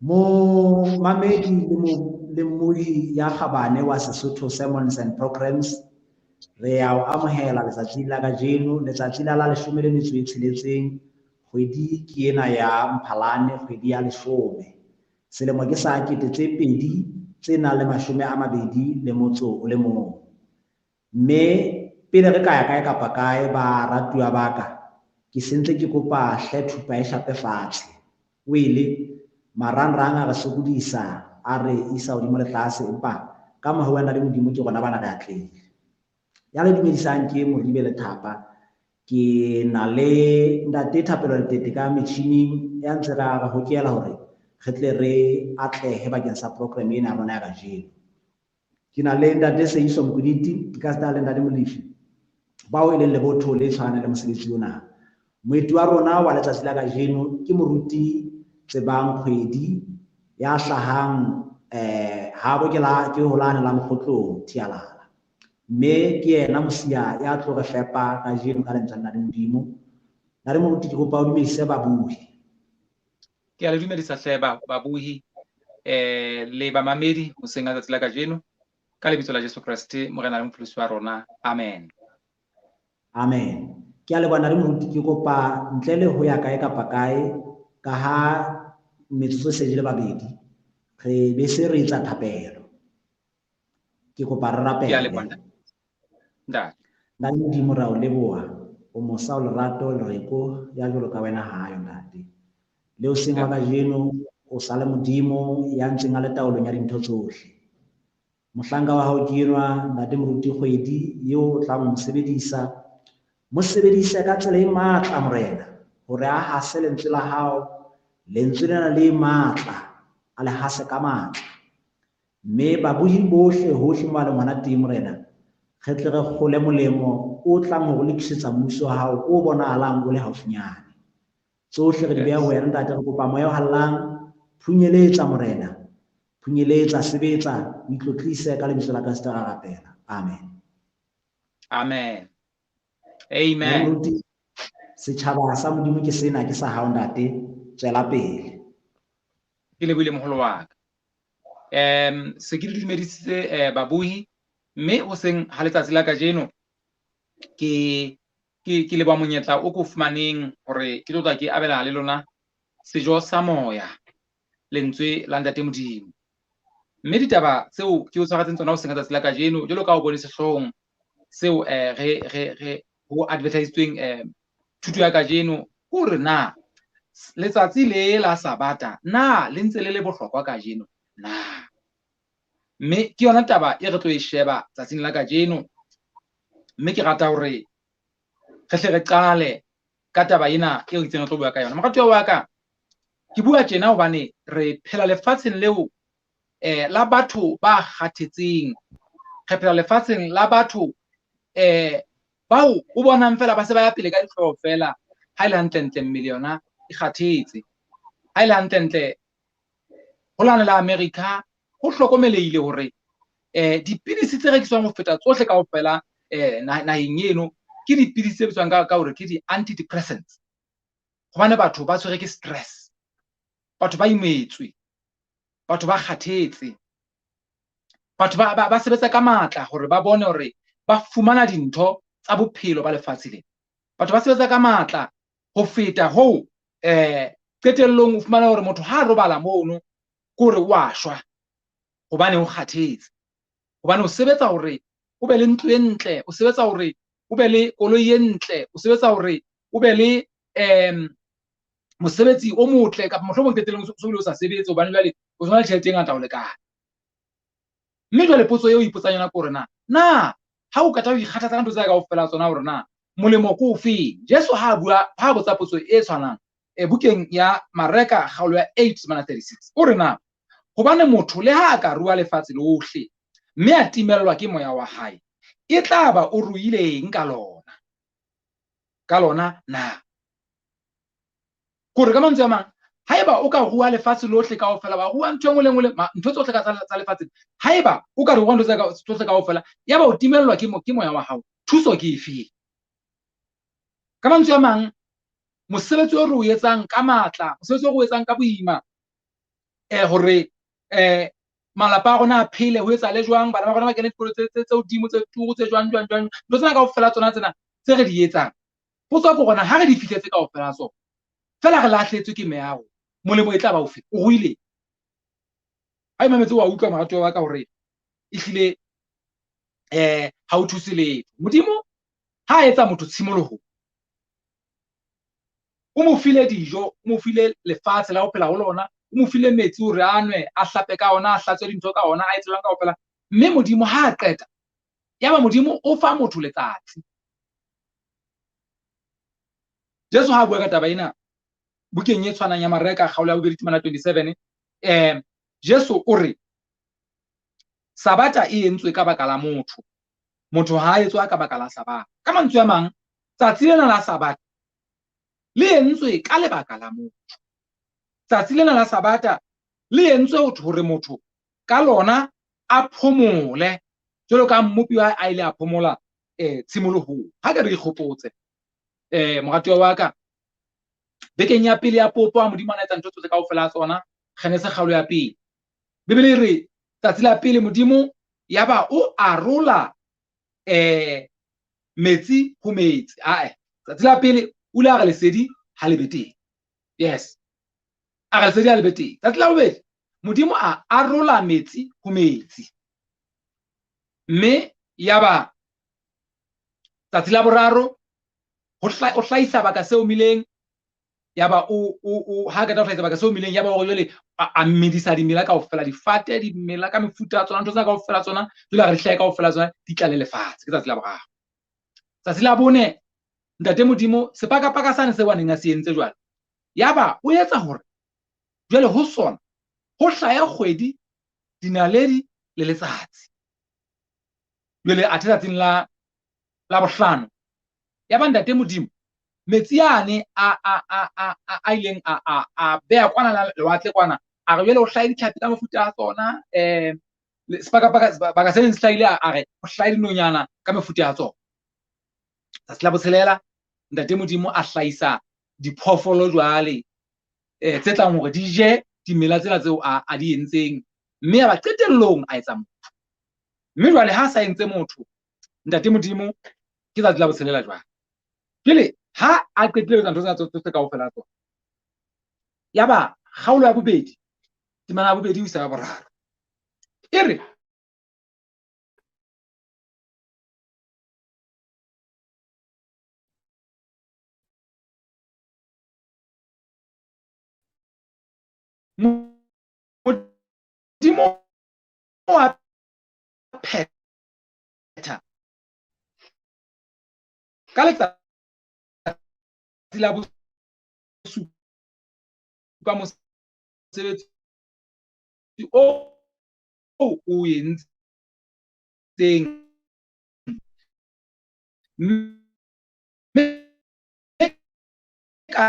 Mo mamedi le mmodi ya kgabane wa Sesotho Sermons and Programs, re a o amohela letsatsi la kajeno, letsatsi la 16 kgwedi ke ena ya Mphalane, kgwedi ya 10. Selemo ke sa 2021. Mme pele re ka ya kae kapa kae ba ratuwa baka, ke sentse ke kopa hle thupa e shape fatshe. Wele marangrang a re sokodisa, a re isa hodimo le tlase, empa ka moya wa nna le Modimo ke rona bana re atlehile. Ya le dumedisang ke Moribe le Thapa, ke na le ntate Thapelo Letete ka metjhining ya ntse ra hokela hore re tle re atlehe bakeng sa program ena ya rona ya kajeno. Ke na le ntate Seyiso Mokuditi ka sta le ntate Molefi, bao e leng lebotho le tshwana le mosebetsi ona. Moeti wa rona wa letsatsi la kajeno ke moruti Tsebang Kgwedi ya hlahang ha bo ke holane la Mokgotlong Thialala. Mme ke yena mosia ya tlo re fepa kajeno ka lentswe la Modimo. Na re moruti ke kopa o dumedise babuhi. Ke a le dumedisa hle babuhi le bamamedi hoseng a letsatsi la kajeno ka lebitso la Jesu Kriste morena le mofolosi wa rona, amen. Amen. Ke a le bona re moruti ke kopa ntle le ho ya kae kapa kae, ka ha metsotso se jele babedi, re be se re etsa thapelo. Ke kopa re rapele. Ke a le bona ntate. Na le Modimo ra o leboha, o mosa o lerato le reko ya jwalo ka wena hayo ntate. Le o seng wa kajeno o sa le Modimo ya ntseng a le taolong ya dintho tsohle. Mohlanka wa hao ke enwa ntate moruti Kgwedi eo o tla mo sebedisa ka tsela e matla morena, hore a hase lentswe la hao, lentswe lena le matla a le hase ka matla. Mme babuhi bohle hohle mo ba le ngwana teng morena, re tle re kgole molemo o tlang ho lokisetsa mmuso wa hao o bonahalang o le haufinyane. Tsohle re di beha ho wena ntate, re kopa moya o hallang, phunyeletsa morena, phunyeletsa, sebetsa, o itlotlise ka lebitso la Kriste ra rapela. Amen. Amen. Amen. Setjhaba sa Modimo ke sena, ke sa hao ntate, tswela pele. Ke lebohile moholo wa ka. Se ke dumedisitse babuhi, mme hoseng ha letsatsi la kajeno ke leboha monyetla o ko fumaneng hore ke tlo tla ke abelana le lona sejo sa moya, lentswe la ntate Modimo. Mme ditaba tseo ke o tshwaratseng tsona hoseng letsatsi la kajeno, jwalo ka o bone sehloohong seo re ho advertisitsweng thuto ya kajeno, hore na letsatsi le la Sabata na le ntse le le bohlokwa kajeno na. Mme ke yona taba e re tlo e sheba tsatsing la kajeno, mme ke rata hore re hle re qale ka taba ena e itseng re tlo bua ka yona. Moratuwa wa ka, ke bua tjena hobane re phela lefatsheng leo la batho ba kgathetseng, re phela lefatsheng la batho bao o bonang fela ba se ba ya pele ka dihlooho fela, ha ile hantle mmele yona e kgathetse, ha ile hantle ho lane la America ho hlokomelehile hore dipidisi tse rekiswang ho feta tsohle kaofela naheng eno ke dipidisi tse bitswang ka hore ke di-antidepressants. Hobane batho ba tshwere ke stress, batho ba imetswe, batho ba kgathetse, batho ba sebetsa ka matla hore ba bone hore ba fumana dintho tsa bophelo ba lefatshe le. Batho ba sebetsa ka matla ho feta hoo qetellong o fumana hore motho ha robala mono ke hore wa shwa, hobane o kgathetse, hobane o sebetsa hore o be le ntlo e ntle, o sebetsa hore o be le koloi e ntle, o sebetsa hore o be le mosebetsi o motle, kapa mohlomong qetellong so bile o sa sebetse hobane jwale o sona le tjhelete e ngata ho lekana. Mme jwale potso eo o ipotsang yona ke hore na ha o kata ho ikgathatsa ka ntho tsa kaofela tsona hore na molemo ke o feng. Jesu ha botsa potso e tshwanang bukeng ya Mareka kgaolo ya 8:36 o re na hobane motho le ha a ka rua lefatshe lohle mme a timellwa ke moya wa hae, e tla ba o ruileng ka lona na. Kore ka mantswe a mang, haeba o ka rua lefatshe lohle kaofela, ba rua ntho engwe le engwe, ntho tsohle ka tsa lefatshe, haeba o ka rua ntho tsohle kaofela, ya ba o timellwa ke moya wa hao, thuso ke efe? Ka mantswe a mang, mosebetsi o re o etsang ka matla, mosebetsi o re o etsang ka boima, hore malapa a rona a phele ho etsahale jwang, bana ba rona ba kene dikolo tse hodimo tse turu tse jwang ntho tsena kaofela tsena tse re di etsang. Potso ke rona ha re di fihletse kaofela tsona fela re lahletswe ke meago, molemo e tla ba o fe? O ruile ha mametse wa utlwa moratuwa wa ka hore ehlile ha o thuse letho. Modimo ha etsa motho tshimoloho, o mo file dijo, o mo file lefatshe la ho phela ho lona, o mo file metsi hore a nwe, a hlape ka ona, a hlatswe dintho ka ona, a etse jwang kaofela. Mme Modimo ha a qeta, yaba Modimo o fa motho letsatsi. Jesu ha bua ka taba ena bukeng e tshwanang ya Mareka kgaolo ya 2:27, Jesu o re Sabata e entswe ka baka la motho ha etswa ka baka la Sabata. Ka mantswe a mang, tsatsi lena la Sabata le entswe ka lebaka la motho. Tsatsi lena la Sabata le entswe hore motho ka lona a phomole jwalo ka mmupi a ile a phomola tshimolohong. Ha ke re ikgopotse moratuwa wa ka, bekeng ya pele ya popo a Modimo a etsa ntho tsohle kaofela tsona, Kgenese kgaolo ya pele, Bebele e re tsatsi la pele Modimo yaba o arola metsi ho metsi. Tsatsi la pele o ile a re lesedi ha le beteng. Yes, a re lesedi ha le beteng. Tsatsi la bobedi Modimo a arola metsi ho metsi, mme yaba tsatsi la boraro o hlahisa baka se omileng, yaba o ha qeta ho hlahisa baka se omileng, yaba o jwale a medisa dimela kaofela, difate, dimela ka mefuta ya tsona, ntho tsena kaofela tsona jwale re hlahe kaofela tsona di tlale lefatshe. Ke tsatsi la boraro. Tsatsi la bone Ntate Modimo sepakapaka sane se waneng a se entse jwale, yaba o etsa hore jwale ho sona ho hlaya kgwedi, dinaledi le letsatsi. Jwale a tsatsing la bohlano, yaba Ntate Modimo metsi yane a ileng a beha kwana la lewatle kwana, a re jwale ho hlahe ditlhapi ka mefuta a tsona, baka se leng se hlahile a re ho hlahe dinonyana ka mefuta ya tsona. Tsatsi la botshelela Ntate Modimo a hlahisa diphoofolo jwale tse tlang hore di je dimela tsena tseo a di entseng, mme ya ba qetellong a etsa motho. Mme jwale ha sa entse motho, Ntate Modimo ke tsatsi la botshelela jwale. Jwale ha a qetile ho etsa ntho tsena tsohle kaofela tsona, yaba kgaolo ya bobedi, temana ya bobedi ho isa ya boraro, e re Modimo wa phetha ka letsatsi la bosupa mosebetsi o entseng, mme ka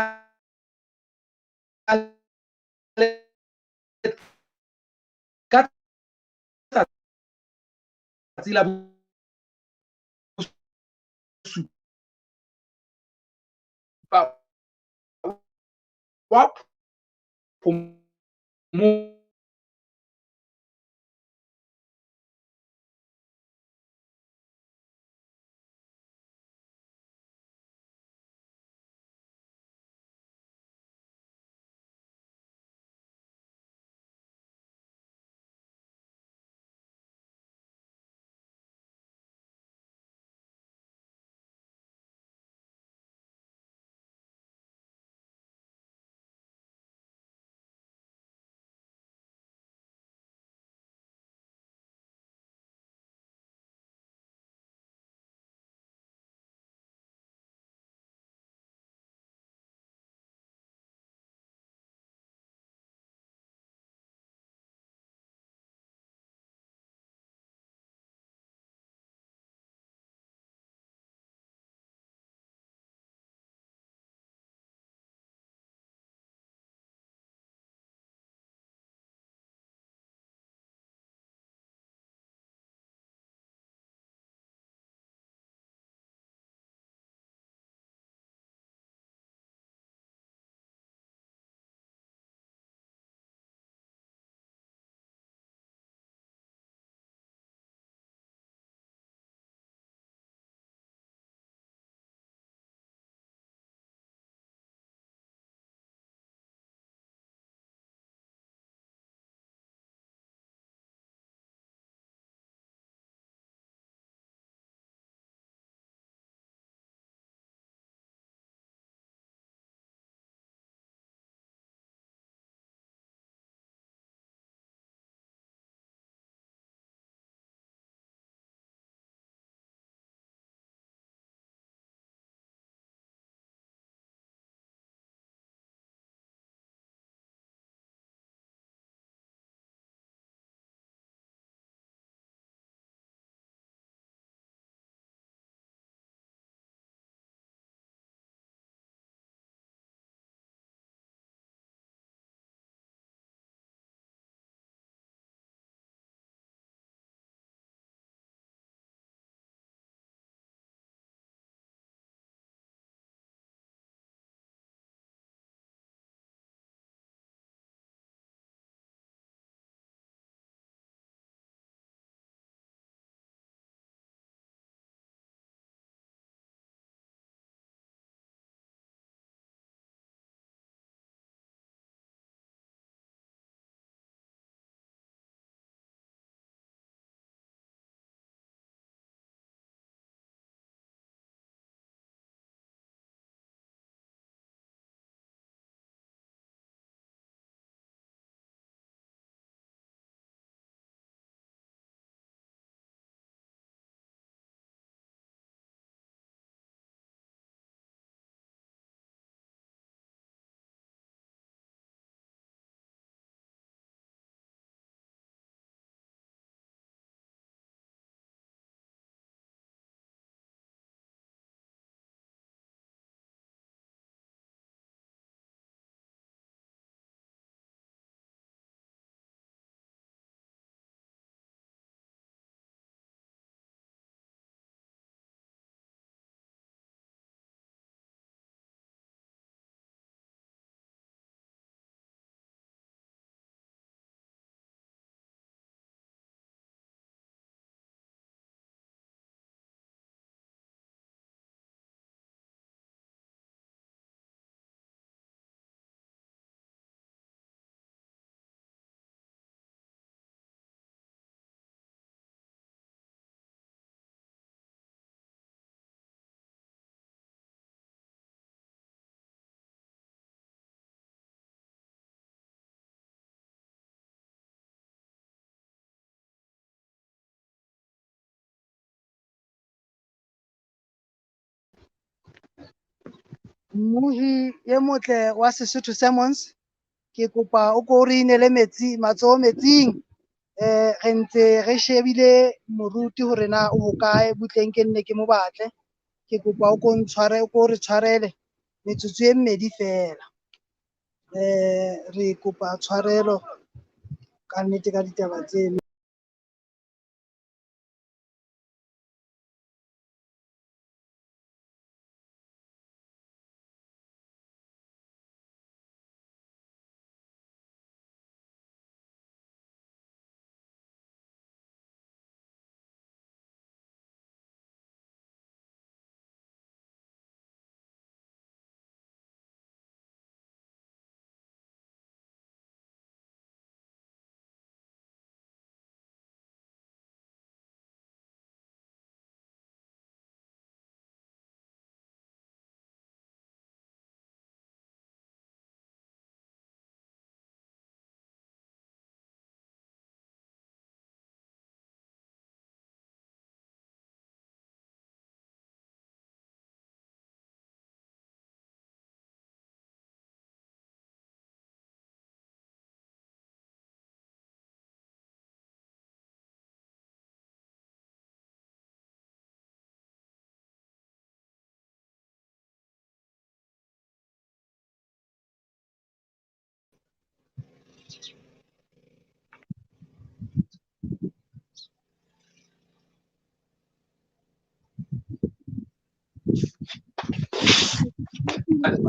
tsatsi la bosupa wa phomolo Mmuhi ye motle wa Sesotho Sermons, ke kopa o ko re inele metsi matsoho metsing. Re ntse re shebile moruti hore na o hokae butleng ke nne ke mo batle. Ke kopa o ko re tshwarele metsotso e mmedi fela. Re kopa tshwarelo ka nnete ka ditaba tseno.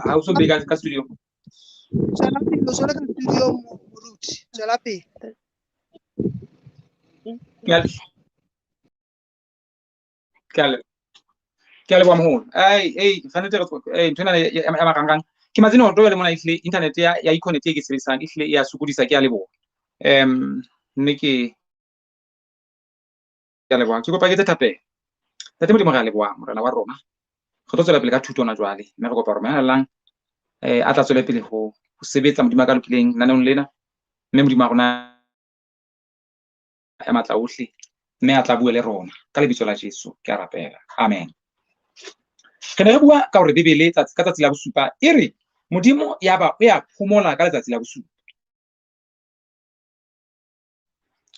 Ha o so bega ka studio. Tswela pele, o so le ka studio moruti. Tswela pele. Ke a leboha moholo. Tshwanetse re nthwena ya marangrang ke mazine hore jwale mona ehlile internet ya e-connect e ke sebedisang ehlile ya sokodisa. Ke a leboha. Mme ke a leboha. Ke kopa ke tse thapelo. Ntate Modimo re a leboha morena wa rona. Re tlo tswela pele ka thuto hona jwale. Mme re kopa hore monalang a tla tswela pele ho sebetsa Modimo a ka lokileng naneong lena. Mme Modimo a rona ya matla ohle. Mme a tla bua le rona ka lebitso la Jesu. Ke a rapela. Amen. Re ne re bua ka hore Bebele ka tsatsi la bosupa e re Modimo ya ba o ya phomola ka letsatsi la bosupa.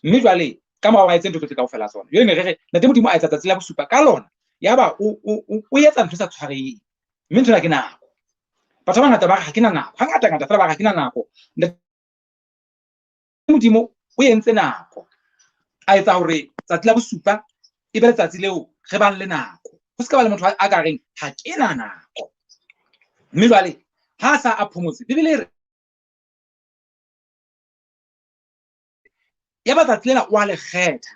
Mme jwale ka morao a etse ntho tsohle kaofela tsona. Jwale ne re re ntate Modimo a etsa tsatsi la bosupa ka lona ya ba o etsa ntho sa tshwareheng. Mme ntho ke nako. Batho ba ngata ba ha kena nako. Hangata fela ba ha kena nako. Ntate Modimo o entse nako. A etsa hore tsatsi la bosupa e be letsatsi leo re bang le nako. Ho se ka ba le motho a ka reng ha kena nako. Mme jwale ha sa a phomotse Bebele re ya ba tsatsi lena wa le kgetha.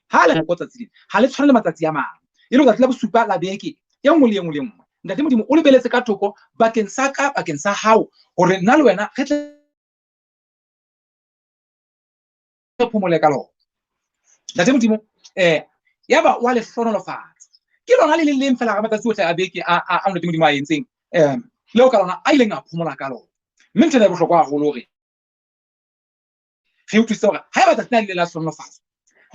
Ha le go tsatsi ha le tshwane le matsatsi a mang. E le tsatsi la bosupa la beke e nngwe le nngwe le nngwe. Ntate Modimo o lebeletse ka thoko bakeng sa ka bakeng sa hao hore nna le wena re tle phomole ka lona. Ntate Modimo ya ba wa le hlonolofatsa. Ke lona le leng fela ga matsatsi ohle a beke a Ntate Modimo a entseng leo ka lona a ileng a phomola ka lona. Mme ntho e bohlokwa haholo hore re utlwisise hore ha eba tsatsi le la hlonolofatsa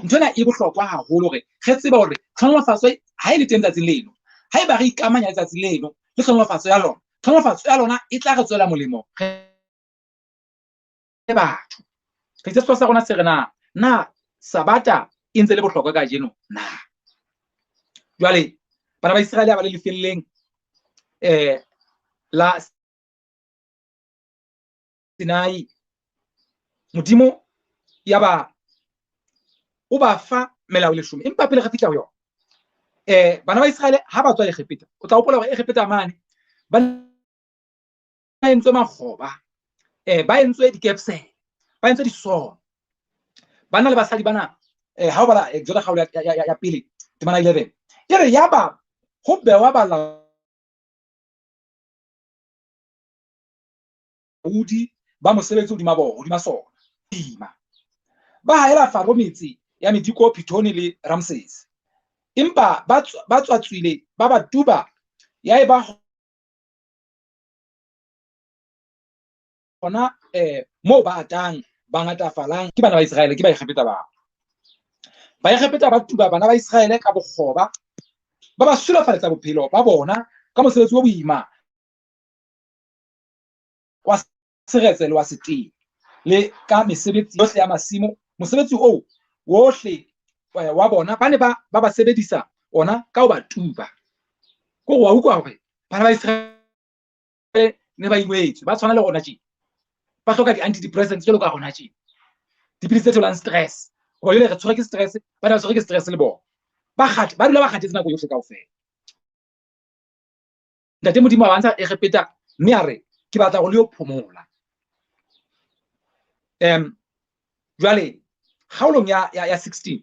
nthwena e bohlokwa haholo hore re tsebe hore hlonolofatso ha e le teng tsatsing leno. Ha eba re ikamanya letsatsi leno le hlonolofatso ya lona, hlonolofatso ya lona e tla re tswela molemo re batho. Re itse sa rona se re na Sabata e ntse le bohlokwa ka jeno na. Jwale bana ba Israele ba le lefelleng la Sinai, Modimo ya ba o ba fa melao e 10. Empa pele re fihla ho yona bana ba Israele ha ba tswa Egepeta, o tla hopola hore Egepeta mane ba entswe makgoba, ba entswe dikepsele, ba entswe disono. Banna le basadi bana ha o bala Exodus kgaolo ya pele temana 11 e re ya ba ho bewa balaodi ba mosebetsi hodima bona hodima sona. Ba haela Faro metsi ya Mediko, Pithoni le Ramses. Empa ba tswatswile ba ba tuba ya eba hona moo ba atang ba ngatafalang ke bana ba Israele ke ba Egepeta ba Egepeta ba tuba bana ba Israele ka bokgoba ba ba sulafaletsa bophelo ba bona ka mosebetsi o boima wa seretse le wa seteng le ka mesebetsi yohle ya masimo mosebetsi o wohle wa bona ba ne ba sebedisa ona ka ho ba tuba ko wa utlwa hore bana ba Israel ne ba ingwetse ba tshwana le rona tje ba hloka di-antidepressants jwalo ka rona tje dipidisi tse tholang stress ho jwale re tshwere ke stress ba tshwere ke stress le bona ba dula ba kgathetse nako yohle kaofela ntate Modimo a bantsha e repeta mme a re ke batla go le yo phomola jwale kgaolong ya 16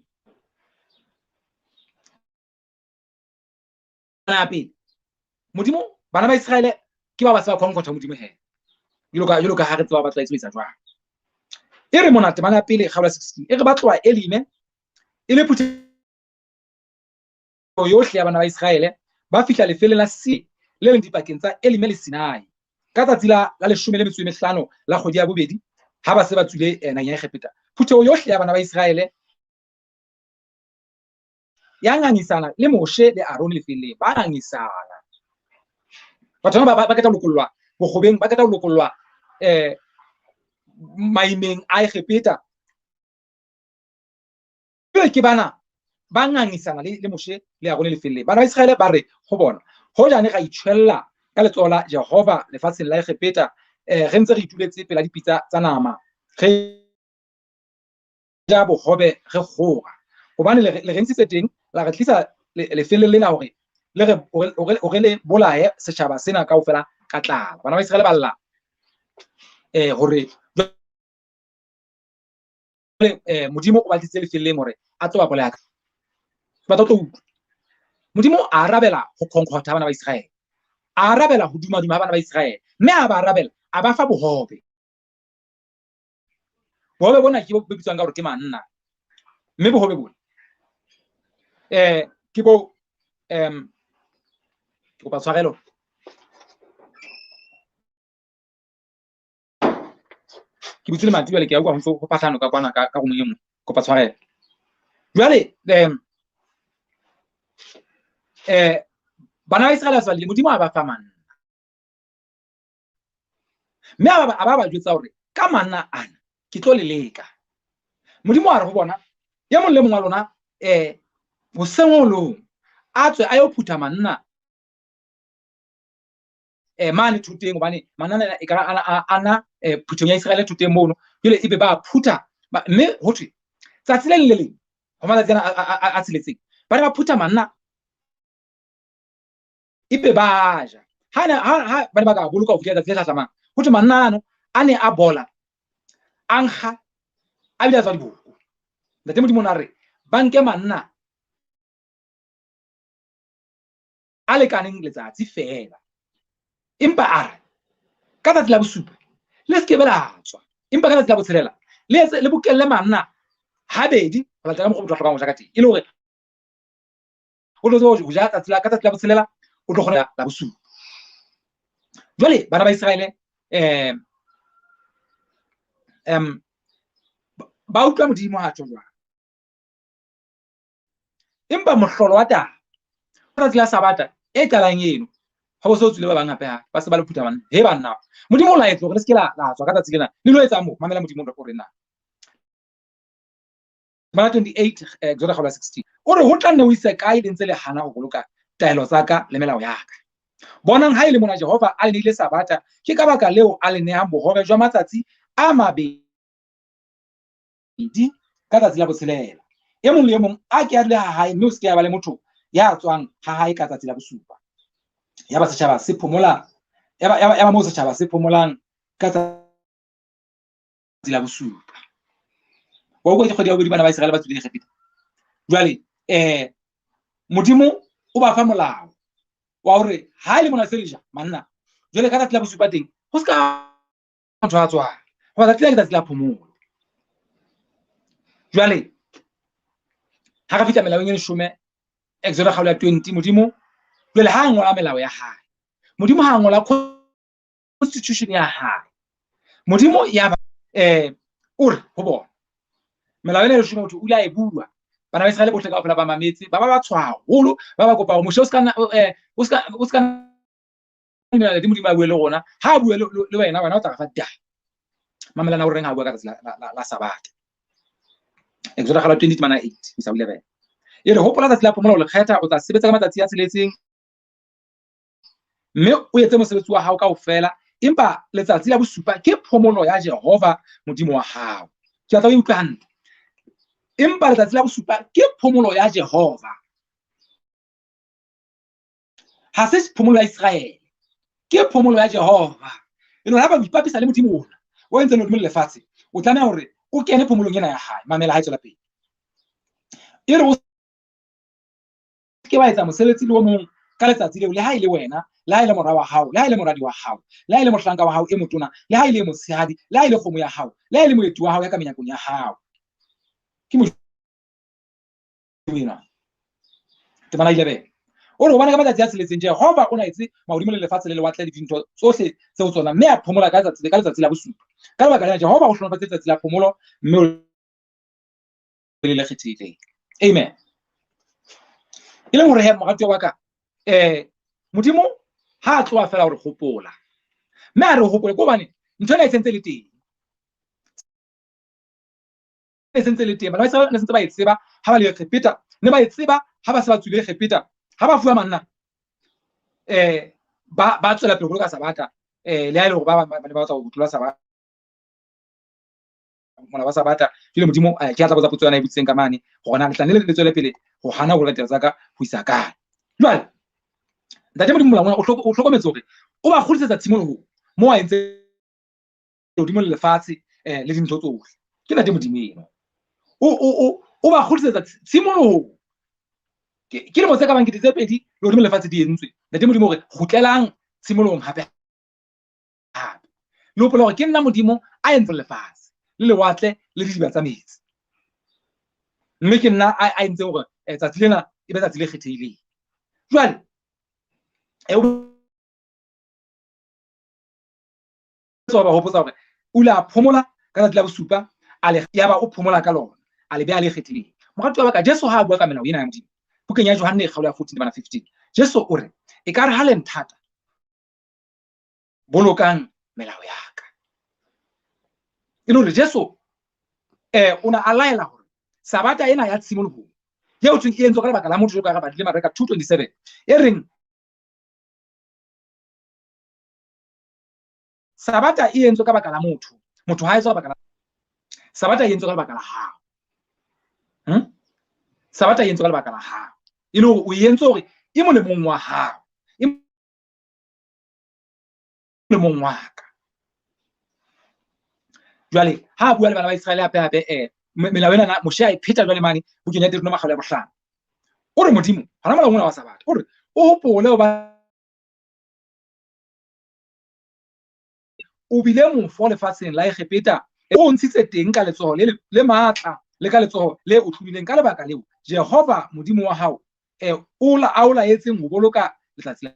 ya pele Modimo bana ba Israele ke ba ba sa conquer Modimo he jalo ka ha re tseba ba tla etsa jwang e re monate bana pele kgaolo ya 16 e re ba tloa Elime e le phuthe yohle ya bana ba Israele ba fihla lefele la C le leng dipakeng tsa Elime le Sinai ka tsatsi la 15 la kgwedi ya bobedi ha ba se ba tswile nang ya Egepeta phutho yohle ya bana ba Israele ya ngangisana le Moshe le Aaron lefeleng ba ngangisana batho ba ka ta lokollwa bogobeng ba ka ta lokollwa maimeng a Egepeta ke bana ba ngangisana le Moshe le Aaron lefeleng bana ba Israele ba re ho bona ho jane ga itshwella ka letsoho la Jehova lefatsheng la Egepeta re ntse re ituletse pela dipitsa tsa nama re ja bohobe re kgora hobane le re ntse teng la re tlisa lefele lena hore le bolae setjhaba sena kaofela ka tlala bana ba Israele ba lla hore Modimo o ba tlitse lefeleng hore a tlo ba bolaya ba tlo Modimo a arabela ho conquer bana ba Israele a arabela ho duma bana ba Israele mme a ba arabela a ba fa bohobe bona ke bo bitswang ka hore ke manna mme bohobe bona ke bo ke ba tshwarelo ke butsile mati jwale ke ya utlwa ho patlhano ka kwana ka go mongwe go pa tshwarelo jwale bana ba Israele ba le Modimo a ba fa manna mme a ba jwetsa hore ka manna ana ke tlo le leka Modimo a re ho bona ya mong le mong wa lona bosengolong a tswe a yo phutha manna mane thuteng hobane manana e ka ana phuthong ya Israele thuteng mono jwale ebe ba phutha mme ho thwe tsatsi le leng ho malatsi a tshiletseng ba ba phutha manna ebe ba ja ha ba ka boloka ho fihla tsatsi le tlatlamang ho thwe manna ano a ne a bola ankga a bila tswa diboko ntate Modimo na re ba nke manna a lekaneng letsatsi fela empa a re ka tsatsi la bosupa le se ke be la tswa empa ka tsatsi la botshelela le bokelle manna habedi ho latela mokgwa o tlo hlokang ho ja ka teng e le hore o tlo ho ja ka tsatsi la botshelela o tlo kgona la bosupa jwale bana ba Israele ba utlwa Modimo ha tjho jwang empa mohlolo wa taba tsatsi la Sabata e qalang eno ha bo so tswile ba bang hape ba se ba le phutha bana he banna Modimo o la etsa hore le se ke la tswa ka tsatsi lena le lo etsa mo mamela Modimo o re na Mara 28 Exodus 16 o re ho tla nne o ise kae le ntse le hana ho boloka taelo tsa ka le melao ya ka bonang ha ile mona Jehova a le neile Sabata ke ka baka leo a le nehang bohobe jwa matsatsi a mabedi ka tsatsi la botshelela e mong le mong a ke a le ha hae mme o se ke ya ba le motho ya tswang ha hae ka tsatsi la bosupa ya ba setjhaba se phomola ya ba mo setjhaba se phomolang ka tsatsi la bosupa wa go kgwedi ya bobedi bana ba Israele ba tswile Egepeta jwale Modimo o ba fa molao wa hore ha ile mona selija manna jwale ka tsatsi la bosupa teng ho se ka motho a tswa ho ba tsatsi la phomolo jwale ha re fihla melaong e 10 Exodus 20 Modimo jwale ha ngola melao ya hae Modimo ha ngola constitution ya hae Modimo ya ba o re ho bona melao ena e 10 motho o ile a e bua bana ba Israele bohle kaofela ba mametse ba tshwa haholo ba kopa hore Moshe o ska le modimo a bue le gona ha bue le wena o tla fa da mamelana o reng ha bua ka la sabata Exodus 20:8 isa 11 e re hopola tsatsi la phomolo le kgetha o tla sebetsa ka matsatsi a tsheletseng mme o etse mosebetsi wa hao kaofela empa letsatsi la bosupa ke phomolo ya Jehova modimo wa hao ke tla o utlwa hantle empa letsatsi la bosupa ke phomolo ya Jehova ha se phomolo ya Israel ke phomolo ya Jehova e no haba ipapisa le modimo ona o entse no dumelle lefatshe o tlameha hore o kene phomolong ena ya hae mamela ha etsela pele e re o ke ba etsa mosebetsi le o mong ka letsatsi leo le ha ile wena le ha ile mora wa hao le ha ile moradi wa hao le ha ile mohlanka wa hao e motona le ha ile motshehadi le ha ile kgomo ya hao le ha ile moeti wa hao ya ka menyakong ya hao ke mo wena te bana ile be o re bona ka matsatsi a tsheletseng Jehova o na etse mahodimo le lefatshe le lewatle le dintho tsohle tseo tsona mme a phomola ka letsatsi la bosupa ka lebaka la Jehova o hlonofatse letsatsi la phomolo mme o le kgethileng amen ile hore he mogatho wa ka modimo ha a tloa fela hore gopola mme a re hopole ko bane ntho ena e sentse le teng e sentse le teng bana ba ne sentse ba e tseba ha ba le Egipta ne ba e tseba ha ba se ba tswile Egipta ha ba fuwa manna ba tswela pele go ka sabata le ha ile go ba ba tswa go tlola sabata mona ba sabata ke le modimo ke a tla botsa potso yana e bitseng ka mane gona le tla le tswele pele go hana go latela tsaka go isa kae jwale ntate modimo molangwana o hlokometse hore o ba kgodisetsa tshimologo mo a entse modimo le lefatshe le dintho tsohle ke ntate modimo eno o ba kgodisetsa tshimologo ke le motse ka bang ke ditse pedi le modimo lefatshe di entswe ntate modimo hore gutlelang tshimologong hape le hopola hore ke nna modimo a entse lefatshe le lewatle le didiba tsa metsi mme ke nna a entse hore tsatsi lena e be tsatsi le kgethehileng jwale ba hopotsa hore o la phomola ka letsatsi la bosupa a le ya ba o phomola ka lona a le be a le kgethileng mogatho wa baka Jesu ha a bua ka melao ena ya modimo bukeng ya Johane kgaolo ya 14:15 Jesu o re e ka re ha le nthata bolokang melao ya ka e le hore Jesu o na a laela hore sabata ena ya tshimologo ye o tsweng e entswe ka lebaka la motho ka ga badile Mareka 2:27 e reng sabata e entswe ka baka la motho ha etswe ka baka la sabata e entswe ka lebaka la hao sabata e entswe ka lebaka la hao e le hore o entswe hore e mo le mong wa hao e le mong wa ka jwale ha bua le bana ba Israele hape melao ena na moshe a ipheta jwale mane bukeng ya Deuteronomy makgalo ya bohlano o re modimo hana molao mona wa sabata o re o hopole o ba o bile mofo lefatsheng la Egipta o ntshitse teng ka letsoho le matla le ka letsoho le o tlhobileng ka lebaka leo Jehova modimo wa hao o la etseng ho boloka letsatsi la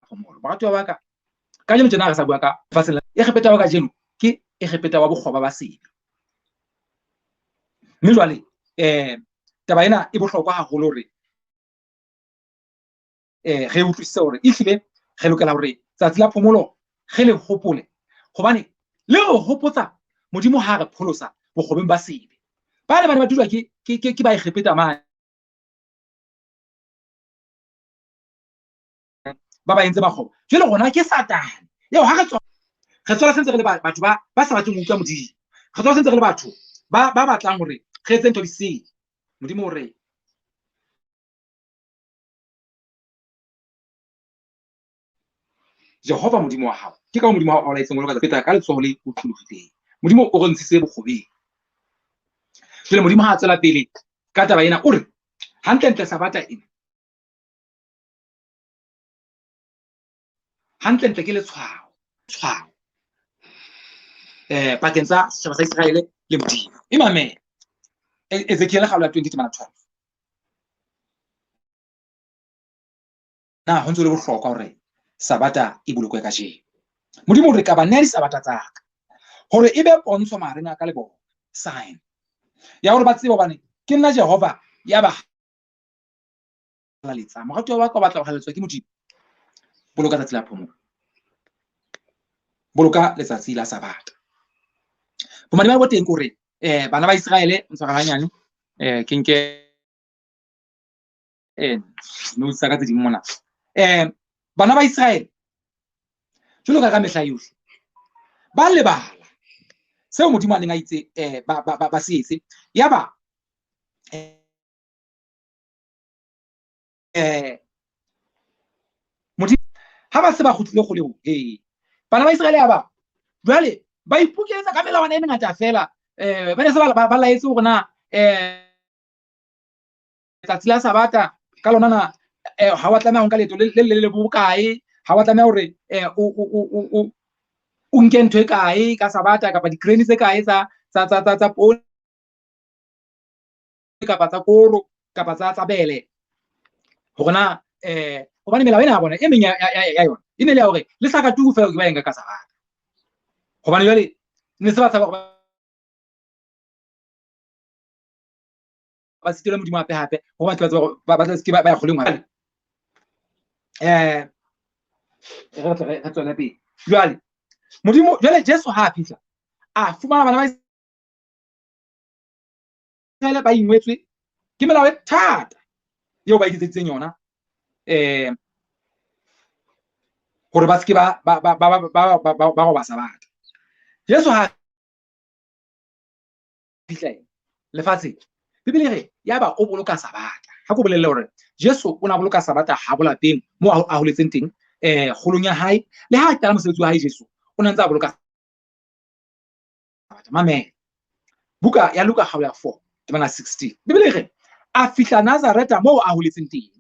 phomolo batho ba ka ka jeno tjena re sa bua ka lefatsheng la Egipta wa ka jeno ke Egipta wa bokgoba ba sebe mme jwale taba ena e bohlokwa haholo hore re utlwisise hore e hlile re lokela hore tsatsi la phomolo ge le hopole hobane le go hopotsa modimo ha re pholosa bokgobeng ba sebe ba ne ba dula ke ba Egipta mane ba ba entse bakgoba jwale gona ke Satane yeo ha re tswela sentse re le batho ba sa batleng ho utlwa modimo re tswela sentse re le batho ba batlang hore re etse ntho di seng modimo hore Jehova modimo wa hao ke ka modimo wa hao a laetseng go loka feta ka letsoho le utlwileng modimo o re ntshitse bokgobeng jwale modimo ha a tswela pele ka taba ena o re hantlentle sabata ena hantlentle ke letshwao pakeng tsa setjhaba sa Israele le modimo imamela Ezekiel kgaolo ya 20:12 na ho ntse le bohlokwa hore sabata e bolokwe ka jeno modimo o re ka ba nea disabata tsa ka hore e be pontsho mareng a ka le bona sign ya hore ba tsebe hobane ke nna Jehova ya ba letsa morato wa ka batla go haletswa ke Modimo boloka letsatsi la phomolo boloka letsatsi la Sabata bomadimabe bo teng kore bana ba Israele ntshwara hanyane ke nke no tsa ka tse ding mona bana ba Israele jwalo ka mehla yohle ba lebala seo Modimo a neng a itse ba se etse yaba Modimo ha ba se ba khutlile go leo bana ba Israele ba jwale ba ipukeletsa ka melawana e mengata fela ba ne se ba laetse hore na letsatsi la Sabata ka lona na ha wa tlameha ho nka leeto le bokae ha wa tlameha hore o nke ntho e kae ka Sabata kapa di-grain tse kae tsa poone kapa tsa koro kapa tsa bele hore na hobane melao ena ya bona e meng ya yona e ne le ya hore le sa ka tuku fela ke ba enka ka Sabata hobane jwale ne se ba tsaba ba sitele Modimo hape ho ba tla se ba ya kgoleng hwane re tswela pele jwale Modimo jwale Jesu ha a fihla a fumana bana ba Israele ba ingwetswe ke melao e thata eo ba iketsetseng yona hore ba ske ba roba Sabata. Jesu ha fihla lefatshe Bibele re yaba o boloka Sabata ha ko bolelle hore Jesu o na boloka Sabata ha bolapeng mo a holetseng teng kgolong ya hae le ha tla mosebetsi wa hae Jesu o ntse a boloka Sabata. Mamela buka ya Luka ha ya 4 tebana 16 Bibele re a fihla Nazareta mo a holetseng teng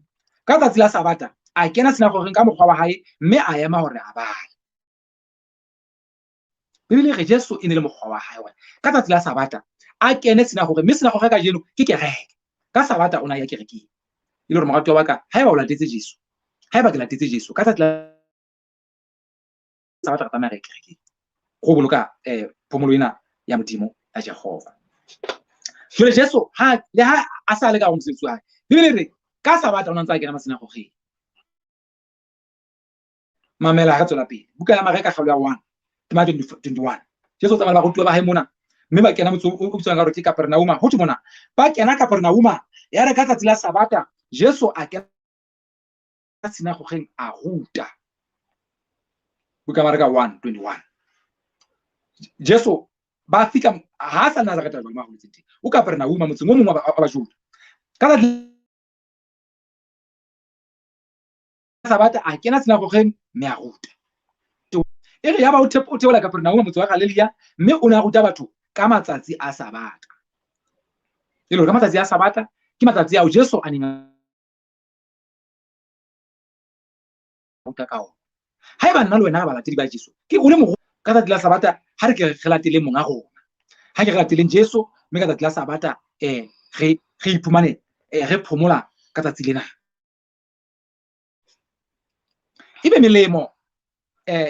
ka tsatsi la Sabata a kena sinagogeng ka mokgwa wa hae mme a ema hore a bale. Bibele re Jesu e ne le mokgwa wa hae hore ka tsatsi la Sabata a kene sinagoge mme sinagoge ka jeno ke kereke ka Sabata ona ya kerekeng ile hore morato wa ka haeba o latetse Jesu haeba ke latetse Jesu ka tsatsi la Sabata ka tsamaya kerekeng go boloka phomolo ena ya Modimo ya Jehova. Jwale Jesu ha le ha a sa le ka mosebetsi wa hae Bibele re ka Sabata o ntse a kena masinagogeng. Mamela ha tswela pele buka ya Mareka kgalo ya 1 tema 21 Jesu tsamaya ba rutwa ba hae mona mme ba kena motso o bitswang ka re ke Kapernauma ho tshimona ba kena Kapernauma ya re ka tsatsi la Sabata Jesu a kena sinagogeng a ruta buka ya Mareka 1:21 Jesu ba fika ha sa Nazareta ba mo holetseng teng o Kapernauma motse mo mongwe wa Bajuda ka Sabata a kena sinagogeng mme a ruta e re yaba o theola Kapernauma motse wa Galilea mme o ne a ruta batho ka matsatsi a Sabata e le ka matsatsi a Sabata ke matsatsi ao Jesu a neng ruta ka ona haeba nna le wena ba latedi ba Jesu ke o le mo ka tsatsi la Sabata ha re ke re latele monga rona ha ke re lateleng Jesu mme ka tsatsi la Sabata re iphumane re phomola ka tsatsi lena ibe melemo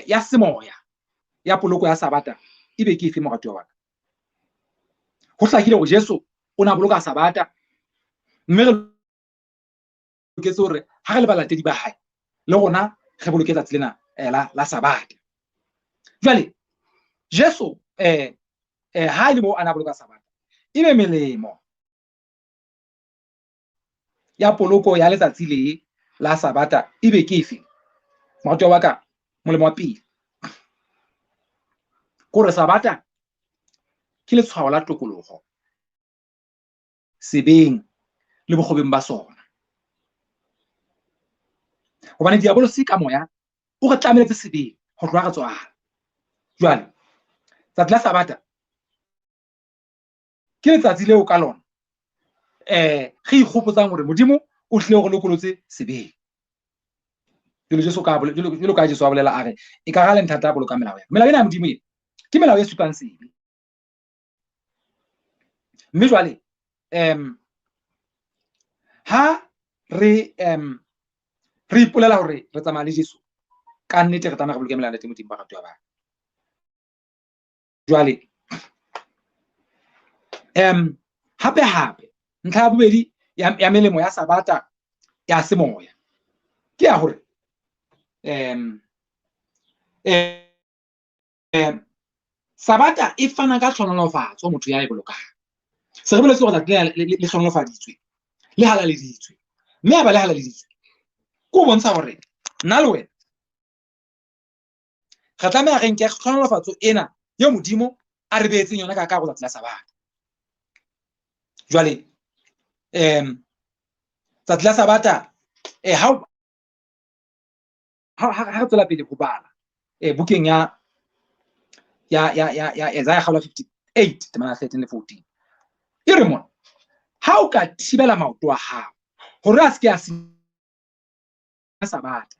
ya semoya ya poloko ya Sabata ibe ke efe morato wa ka ho hlakile hore Jesu o na boloka Sabata mme re loketse hore ha re le balatedi ba hae le rona re boloke tsatsi lena la Sabata. Jwale Jesu ha ile mo ana boloka Sabata ibe melemo ya poloko ya letsatsi le la Sabata ibe ke efe morato wa ka molemo wa pele kore Sabata ke letshwao la tokologo sebeng le bokgobeng ba sona hobane diabolo se ka moya o re tlameletse sebeng ho tloha re tswala. Jwale tsatsi la Sabata ke letsatsi leo ka lona re ikgopotsang hore Modimo o hlile go lokolotse sebeng Jesu ka Jesu a bolela a re e ka ga le nthata a boloka melao ya melao ena ya Modimo e ke melao e supang sebe mme jwale ha re ipolela hore re tsamaya le Jesu ka nnete re tsamaya re boloke melao ya Modimo ba ratwa ba jwale hape ntlha ya bobedi ya melemo ya Sabata ya semoya ke ya hore Sabata e fana ka tlhonolofatso motho ya e bolokang. Se re boletse gore tsatsi le tlhonolofaditswe le halaleditswe, mme a ba le halaleditswe ke o bontsha gore nna le wena re tlameha re nke tlhonolofatso ena yo modimo a re beetseng yona ka go tsatsi la Sabata. Jwale tsatsi la Sabata ha tswela pele go bala bukeng ya Isaiah 58 temana 13 le 14 e re mona ha o ka thibela maoto a hao hore a se ke a Sabata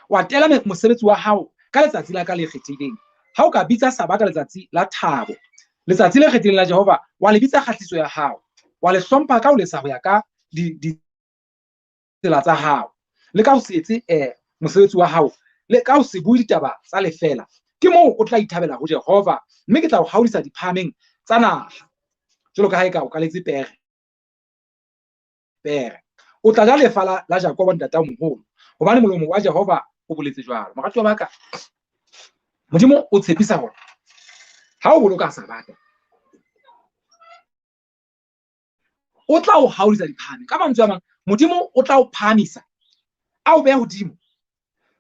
wa tela mosebetsi wa hao ka letsatsi la ka le kgethileng, ha o ka bitsa Sabata letsatsi la thabo, letsatsi le kgethileng la Jehova, wa le bitsa kgahliso ya hao, wa le hlompha ka o lesa ho ya ka tsela tsa hao, le ka o se etse mosebetsi wa hao, le ka o se bue ditaba tsa lefela, ke moo o tla ithabela ho Jehova, mme ke tla o haodisa diphahameng tsa naha jwalo ka ha eka o ka letse pere. O tla ja lefa la Jakobo ntataomoholo, hobane molomo wa Jehova o boletse jwalo. Moratuwa ba ka, Modimo o tshepisa hore ha o boloka Sabata o tla o haodisa diphahameng. Ka mantswe a mang, Modimo o tla o phahamisa a o beha hodimo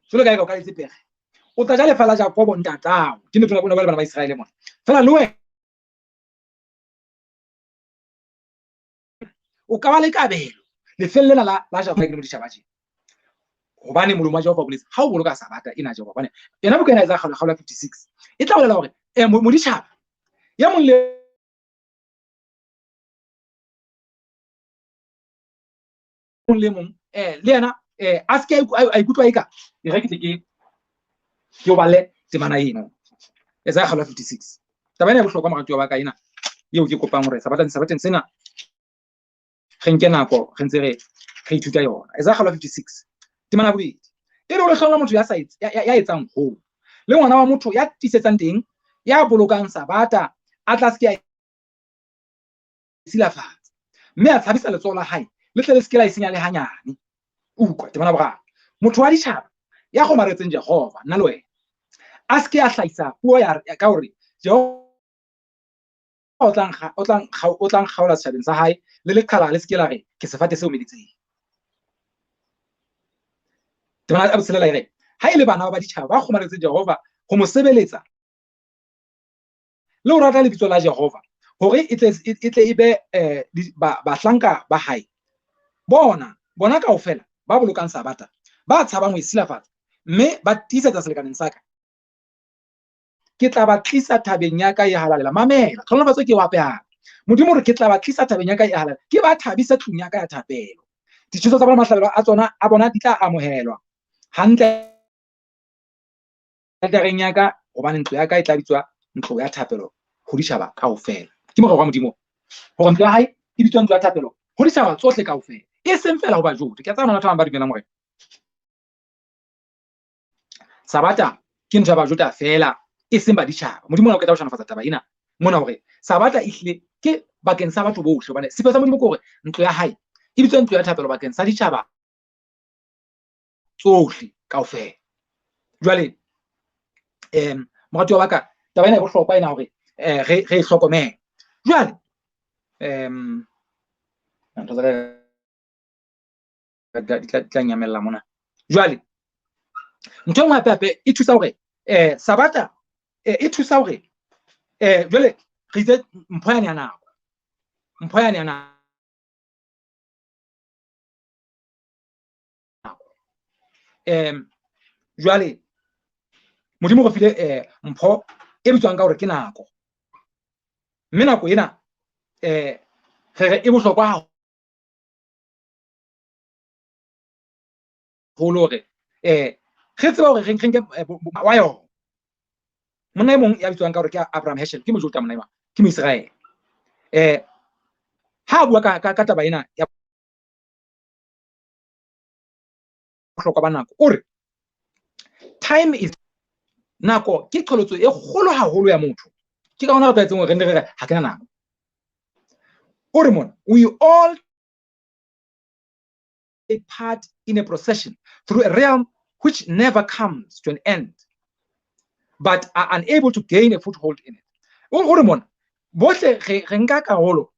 jwalo ka eka o ka letse pere. O tla ja lefa la Jakobo ntatao, ke ntho bona ba le bana ba Israele mona, fela le wena o ka ba le kabelo lefeng lena la Jakobo ke no ditjhaba tjena, hobane molomo wa Jehova o boletse ha o boloka Sabata ena Jehova, hobane yena buka ena Isaiah 56 e tla bolela hore moditjhaba ya mong le mong le yena a se a ikutlwa eka e re ke o balle temana eno Isaiah 56. Taba ena e bohlokwa moratuwa ba ka ena eo ke kopang hore Sabateng sena re nke nako re ntse re ithuta yona. Isaiah 56 temana bobedi e re o hlola motho ya etsang ho le ngwana wa motho ya tisetsang teng ya bolokang Sabata a tla se ke silafatsa, mme a tshabisa letsoho la hae le tle le se ke la e senya le hanyane. Utlwa temana boraro, motho wa ditjhaba ya kgomaretseng Jehova, nna le wena, a se ke a hlahisa puo ya ka hore Jehova o tlang kgaola setjhabeng sa hae le leqhala le se ke la re ke sefate seo meditseng. Temana a botshelela e re ha ile bana ba ditjhaba ba kgomaretseng Jehova ho mo sebeletsa le ho rata lebitso la Jehova hore e tle e be bahlanka ba hae, bona kaofela ba bolokang Sabata, ba tshabang ho e silafatsa, mme ba tiisetsa selekaneng sa ka, ke tla ba tlisa thabeng ya ka e halalela. Mamela tlhonolofatso ke o hape hape, Modimo re ke tla ba tlisa thabeng ya ka e halalela, ke ba thabisa tlung ya ka ya thapelo, dithuso tsa bona mahlabelo a bona di tla amohelwa hantle tareng ya ka, hobane ntlo ya ka e tla bitswa ntlo ya thapelo ho ditjhaba kaofela. Ke morero wa Modimo hore ntlo ya hae e bitswa ntlo ya thapelo ho ditjhaba tsohle kaofela, e seng fela ho Bajuda. Ke a tsaya batho ba dumelang hore Sabata ke ntho ya Bajuda fela, e seng baditjhaba. Modimo o ketla ho shanafatsa taba ena mona hore Sabata ehlile ke bakeng sa batho bohle, hobane sepheo sa Modimo ke hore ntlo ya hae e bitswa ntlo ya thapelo bakeng sa ditjhaba tsohle kaofela. Jwale moratuwa wa ka, taba ena e bohlokwa ena hore re hlokomele. Jwale ntho tsa tla nyamella mona. Jwale ntho engwe hape e thusa hore Sabata e thusa hore jwale re itse mpho yane ya nako, jwale Modimo re file mpho e bitswang ka hore ke nako, mme nako ena re e bohlokwa haholo hore re tseba hore re nke wa yona. Monna e mong ya bitswang ka hore ke Abraham Herschel, ke Mojuda monna ena, ke Moisrael, ha bua ka taba ena ya bohlokwa ba nako, o re time is, nako ke qholotso e kgolo haholo ya motho. Ke ka hona re tlwaetseng hore re ha kena nako. O re mona we all a part in a procession through a realm which never comes to an end, but are unable to gain a foothold in it. O re mona bohle re nka karolo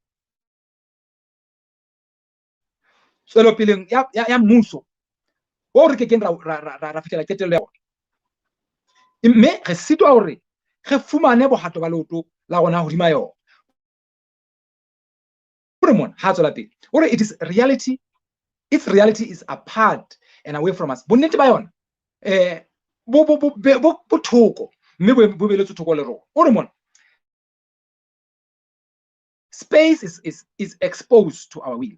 tswelopeleng ya mmuso o re kekeng ra fihlela qetello ya ona, mme re sitwa hore re fumane bohato ba leoto la rona hodima yona. O re mona ha tswela pele o re it is reality, its reality is apart and away from us. Bonnete ba yona bo thoko mme bo beletse thoko le rona. O re mona space is exposed to our will.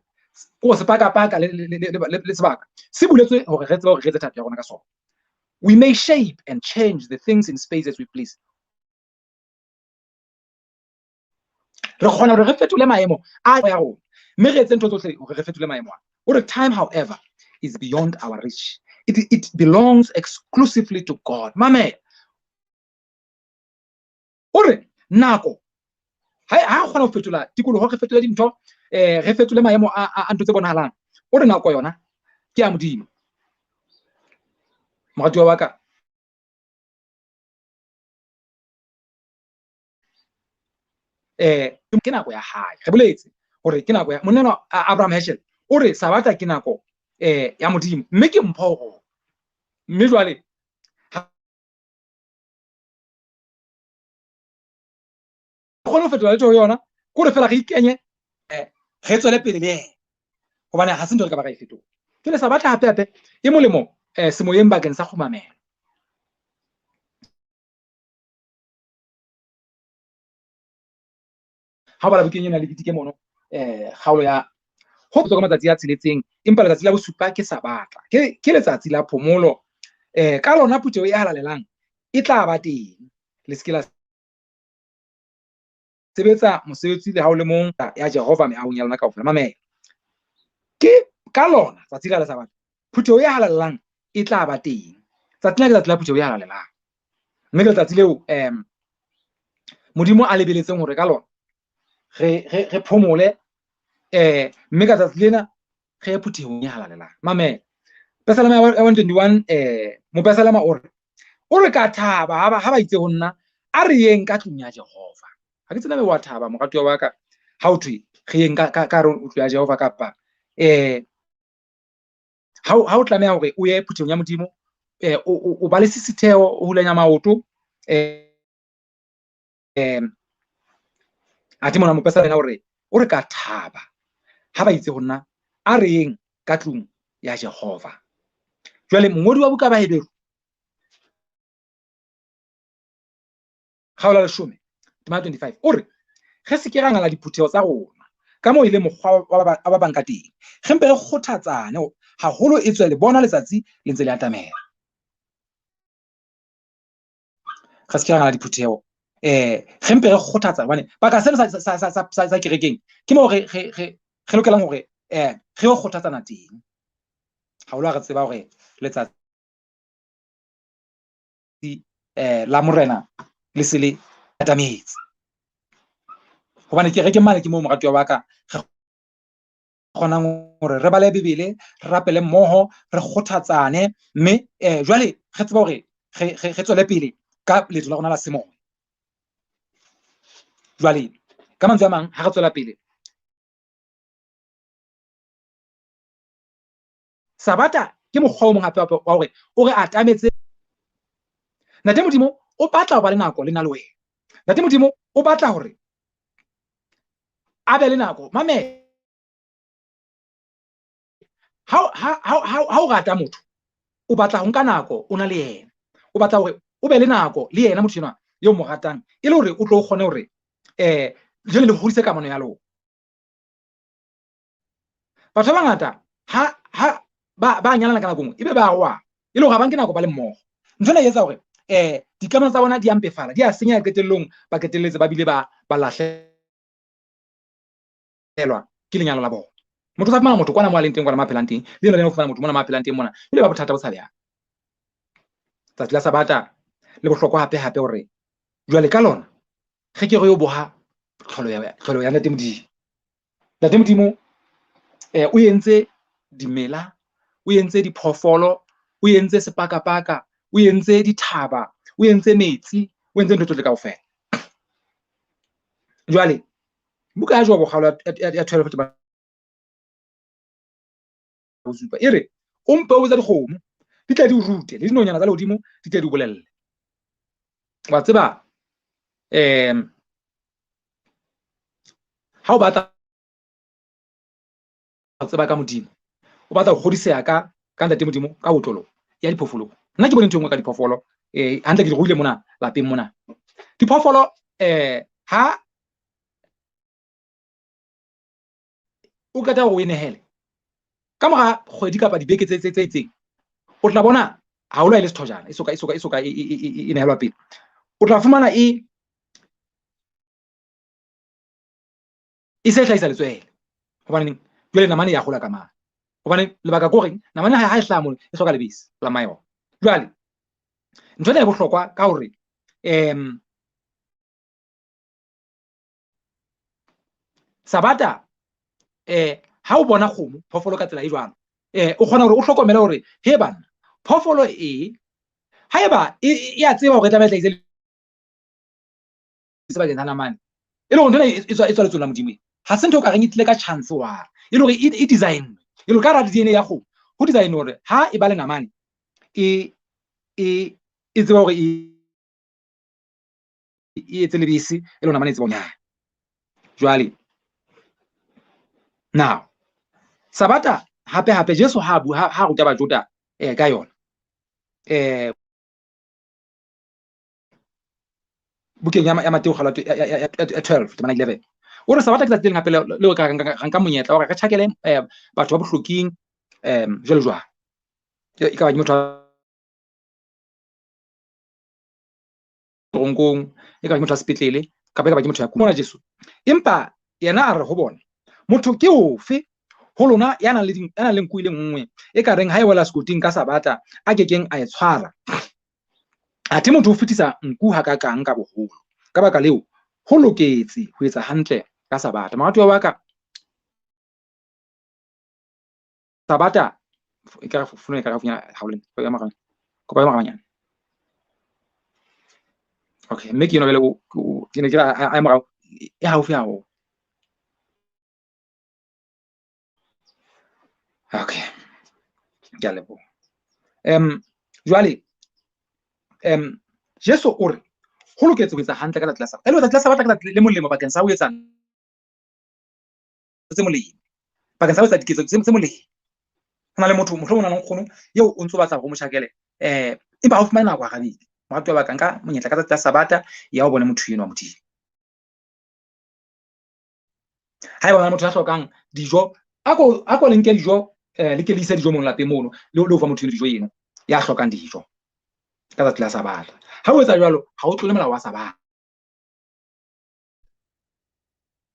O sepakapaka le sebaka se buletswe hore re tsebe hore re etse thato ya rona ka sona. We may shape and change the things in space as we please. Re khona hore re fetole maemo a ya rona mme re etse ntho tsohle hore re fetole maemo a. O re time, however, is beyond our reach. It belongs exclusively to God. Mamela. O re nako ha khona ho fetola tikoloho, re fetole dintho re fetole maemo a ntho tse bonahalang. O re nako yona ke ya Modimo. Moratuwa wa ka, ke nako ya hae. Re boletse hore ke nako ya monena Abraham Herschel o re Sabata ke nako ya Modimo mme ke mpho ho. Mme jwale khona ho fetola letho yona ko re fela re ikenye re tswele pele le yena hobane ha se ntho re ka ba ra e fetola. Ke le Sabata hape e molemo semoyeng bakeng sa khumamela. Ha bala bukeng ena le ditike mono kgaolo ya ho tswa ka matsatsi a tsheletseng empa letsatsi la bosupa ke Sabata ke letsatsi la phomolo ka lona puteho e halalelang e tla ba teng le skela sebetsa mosebetsi le ha o le mong ya Jehova meahong ya lona kaofela. Mamela ke ka lona tsatsi la Sabata puteho e halalelang e tla ba teng. Tsatsi la ke tsatsi la puteho e halalelang mme ke letsatsi leo Modimo a lebeletseng hore ka lona re phomole mme ka tsatsi lena re phutehong e halalelang. Mamela Psalm ya 121 mo Psalm o re ka thaba ha ba itse ho nna a re yeng ka tlung ya Jehova. Ha ke tsena be wa thaba moratuwa wa ka ha o thwe re yeng ka re o tlo ya Jehova kapa ha o tlameha hore o ye phutehong ya Modimo o ba le sisitheo o hulanya maoto a di mona mo Psalm ena hore o re ka thaba ha ba itse ho nna a re yeng ka tlung ya Jehova. Jwale mongodi wa buka ba Hebrew kgaolo 10:25 o re ge se ke ra ngala diphutheho tsa rona ka mo ile mokgwa wa ba bang ka teng ge mpe re kgothatsane haholo e tswe le bona letsatsi le ntse le atamela. Ge se ke ra ngala diphutheho ge mpe re kgothatsa hobane baka sena sa kerekeng ke mo re lokelang hore re yo kgothatsana teng haholo ha re tseba hore letsatsi la morena le se le atametse hobane kereke mane ke mo moratuwa wa ka re kgonang hore re bale Bebele, re rapele mmoho, re kgothatsane mme jwale re tseba hore re tswele pele ka leeto la rona la semoya. Jwale ka mantswe a mang ha re tswela pele Sabata ke mokgwa o mong hape wa hore o re atametse. Ntate Modimo o batla ho ba le nako le nna le wena. Ntate Modimo o batla hore a be le nako. Mamela ha o rata motho o batla ho nka nako o na le yena, o batla hore o be le nako le yena motho enwa yo mo ratang e le hore o tlo kgone hore jwale le hodise kamano ya lona. Batho ba bangata ha ba nyalana ka nako nngwe ebe ba roa e le hore ha ba nke nako ba le mmoho. Nthona e etsa hore dikamano tsa bona di ampefala, di a senya qetellong ba qetelletse ba bile ba lahlehelwa ke lenyalo la bona. Motho sa fumana motho kwana mo a leng teng kwana maphelang teng le yena le ho fumana motho mona maphelang teng mona ile ba bothata bo sa bjang. Tsatsi la Sabata le bohlokwa hape hore jwale ka lona ge ke re yo boha tlholo ya Ntate Modimo. Ntate Modimo o entse dimela o entse diphoofolo, o entse sepakapaka, o entse dithaba, o entse metsi, o entse ntho tsohle kaofela. Jwale buka ya Job kgalo ya 12 e re o mpe o tsa dikgomo di tla di rute le dinonyana tsa lehodimo di tla di bolelle. Wa tseba ha o batla tseba ka modimo, o batla go godiseya ka ntate modimo ka botlolo ya diphoofolo. Nna ke bone ntho engwe ka diphoofolo hantle ke di ruile mona lapeng mona. Diphoofolo ha o qeta go inehele ka mora kgwedi kapa dibeke tse itseng, o tla bona ha o le sethojana e soka e nehelwa pele, o tla fumana e se hlahisa letswele. Hobaneng jwale namane ya gola ka mane, hobane lebaka ke hore namane ha e hlaha mono e hloka lebese la mayo. Jwale ntho ena e bohlokwa ka hore Sabata ha o bona kgomo phoofolo ka tsela e jwalo, o kgona hore o hlokomele hore he bana phoofolo haeba e a tseba hore taba e hlahise sebakeng sa namane, e le hore ntho e tswa letsweleng la modimo, ha se ntho ka reng e tlile ka chance wa e le hore e design e le ka rata DNA ya kgomo ho design hore ha e ba le namane e tseba hore e etse lebese e le namane e tseba nyana. Jwale now Sabata hape Jesu ha ruta Bajuda ka yona bukeng ya Mateo kgalo ya 12 temana 11 o re Sabata ke tsatsi le ngapele le ka nka monyetla hore re tjhakele batho ba bohloking jwalo e ka ba motho ronkong e ka ba motho a sepetlele ka ba motho ya kumona Jesu, empa yena a re ho bona motho ke ofe ho lona ya nang le nku ile nngwe e ka reng ha e wela sekoting ka Sabata a kekeng a e tshwara. Athe motho o fetisa nku ha ka kang ka boholo, ka baka leo ho loketse ho etsa hantle ka Sabata. Moratuwa wa ka Sabata e ka funa e ka funya hauleng ya marang kopa ya marang. Okay, mme ke yona bele ke ne ke a morao e haufi haholo. Okay, ke a leboha. Jwale Jesu o re ho loketse ho etsa hantle ka tlasa Sabata. Tlasa Sabata ke le molemo bakeng sa ho etsa tse molemo bakeng sa ho etsa diketso tse molemo. Hona le motho mohlomong nang kgono eo o ntso batla ho mo tjhakele empa ha o fumana nako a gabedi moratuwa ba ka nka monyetla ka tsa Sabata ya ho bona motho eno wa modimo. Ha e bona motho a hlokang dijo ako le nke dijo le ke le ise dijo mong lapeng mono le ho fa motho dijo eno ya hlokang dijo ka tsatsi la Sabata. Ha o etsa jwalo ha o tlole molao wa Sabata.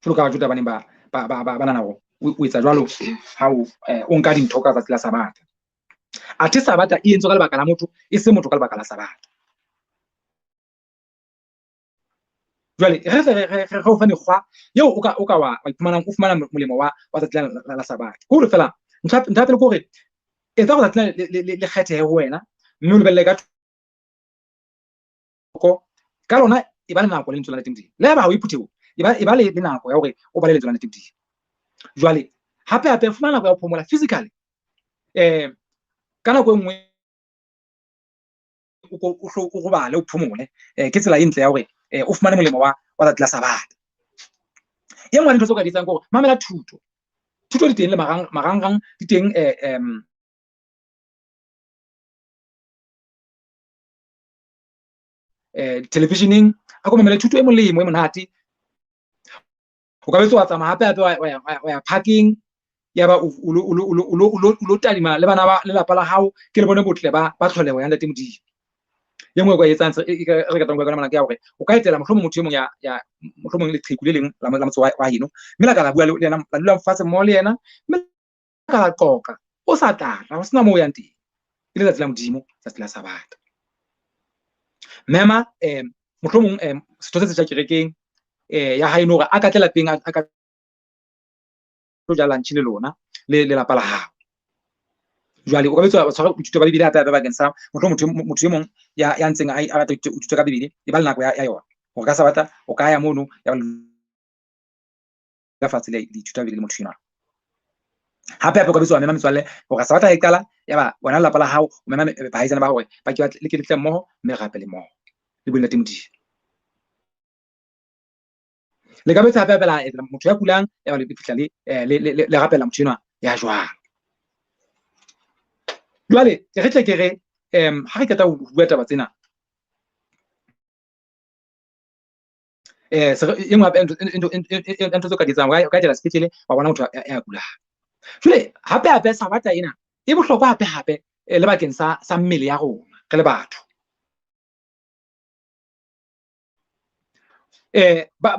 Jwalo ka Bajuda ba neng ba nana o etsa jwalo ha o nka dintho ka tsatsi la Sabata. Athe Sabata e entswe ka lebaka la motho e se motho ka lebaka la Sabata. Jwale re o fa mekgwa eo o ka wa fumana molemo wa tsatsi la Sabata. Ke hore fela ntho ya pele ke hore etsa hore tsatsi le kgethehe ho wena, mme o lebelle ka thoko ka lona e ba le nako le ntse la teng di le ba ha o iphutheo e ba le nako ya hore o ba le letswana le teng di. Jwale hape fumana nako ya ho phomola physically ka nako e nngwe o robale o phomole ke tsela e ntle ya hore o fumane molemo wa tsatsi la Sabata. E nngwe ntho tse ka di etsang gore mamela thuto di teng le marangrang di teng televisioneng a ko mamela thuto e molemo e monate. O ka betsa wa tsamaya hape wa ya parking ya ba o lo tadima le bana ba lelapa la hao ke le bone botle ba tlholeho ya ntate modimo. Ye nngwe e ka etsang re ka tlang go bona mana ke ya hore o ka etela mohlomong motho e mong ya mohlomong le qheku le leng la motse wa heno, mme la ka la bua le yena la dula mfatshe mmoho le yena, mme ka la qoqa o sa tata ho sena moo o yang teng e le tsatsi la modimo tsatsi la Sabata. Mema mohlomong setho se setjha kerekeng ya haeno hore a ka tla lapeng a ka tlo ja lunch le lona le lelapa la hao. jwale o ka betsa ba tshwara dithuto ba bibele hape bakeng sa motho e mong ya ntseng a batla dithuto ka bibele e ba le nako ya yona go ka Sabata o ka ya mono ya ka fatshe le dithuto bibele le motho yona hape o ka betsa mema metswalle go ka Sabata e qala ya ba bona lapa la hao o mema bahaisane ba hore ba ke le ke mmoho mme gape le mmoho le bulela Timothy le ka betsa hape la motho ya kulang ya ba le fitla le rapela motho yona ya jwang jwale ke re ha re keta ho bua taba tsena e nngwe hape ntho tse ka di etsang o ka etela sepetlele wa bona motho ya kulang jwale hape Sabata ena e bohlokwa hape le bakeng sa mmele ya rona re le batho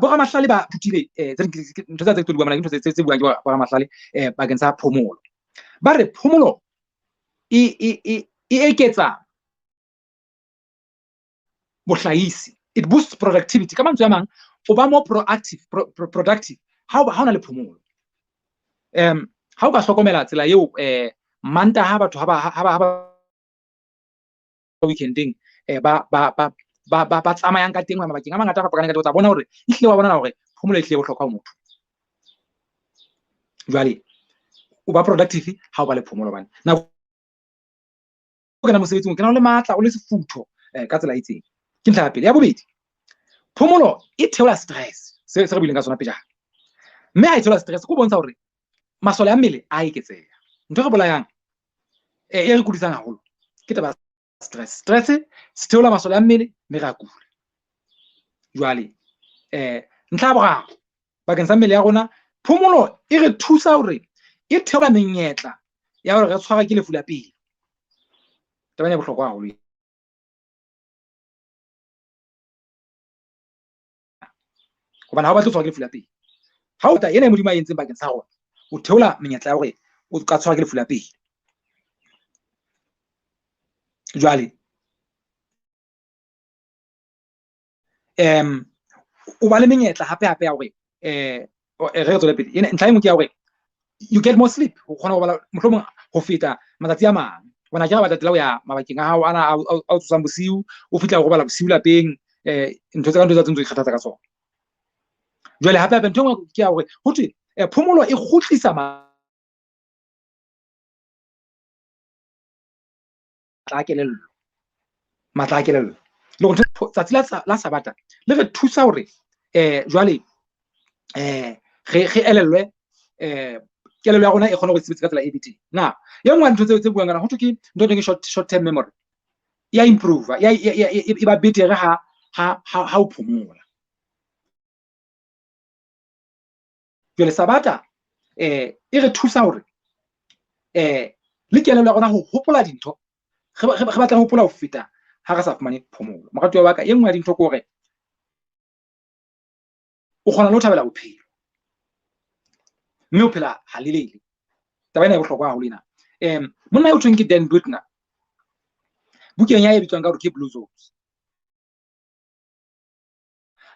bo ramahlale ba phutile ntho tse ke bua ntho tse buang ke bo ramahlale bakeng sa phomolo ba re phomolo e eketsa bohlahisi, it boosts productivity ka mantswe a mang o ba more productive ha o na le phomolo ha o ka hlokomela tsela eo Mantaha batho ha ba weekending ba tsamayang ka teng mabakeng a mangata a fapaneng ka tsa bona hore ehlile wa bona hore phomolo e hlile bohlokwa ho motho jwale o ba productive ha o ba le phomolo bana nako o kena mosebetsing o kena le matla o le sefutho ka tsela itseng ke ntlha ya pele ya bobedi phomolo e theola stress se re buileng ka sona pejana mme ha e theola stress go bontsha hore masole a mmele a eketseha ntho re bolayang e re kudisang haholo ke taba stress se theola masole a mmele mme re a kula jwale ntlha ya boraro bakeng sa mmele ya rona phomolo e re thusa hore e theola menyetla ya hore re tshwarwa ke lefu la pelo tabane ya bohlokwa haholo hobane ha o batla ho tshwarwa ke lefu la pelo ha o ta ena e modimo a entseng bakeng sa rona o theola menyetla ya hore o ka tshwarwa ke lefu la pelo jwale o ba le menyetla hape ya hore re tswele pele ntlha e nngwe ke ya hore you get more sleep o kgona ho bala mohlomong ho feta matsatsi a mang bona ke ba tatela ho ya mabakeng a hao ana a tsosang bosiu o fitla go bala bosiu lapeng ntho tsa ntho tsa tsentse ikgathatsa ka tsona jwale hape ntho engwe ke ya hore ho thwe phomolo e kgutlisa matla a kelello le go tsatsi la Sabata le re thusa hore jwale re elellwe kelello ya rona e kgona go sebetsa ka tsela e betere na ye nngwe ntho tse buang kana ho thwe ke ntho ke short term memory ya improve e ba betere ha o phomola jwale Sabata e re thusa hore le kelello ya rona ho hopola dintho re batla ho hopola ho feta ha re sa fumane phomolo moratuwa wa ka ye nngwe ya dintho ke hore o kgona le ho thabela bophelo mme o phela halelele taba ena e bohlokwa haholo ena monna yo thweng ke Dan Buettner bukeng ya e bitswang ka hore ke Blue Zones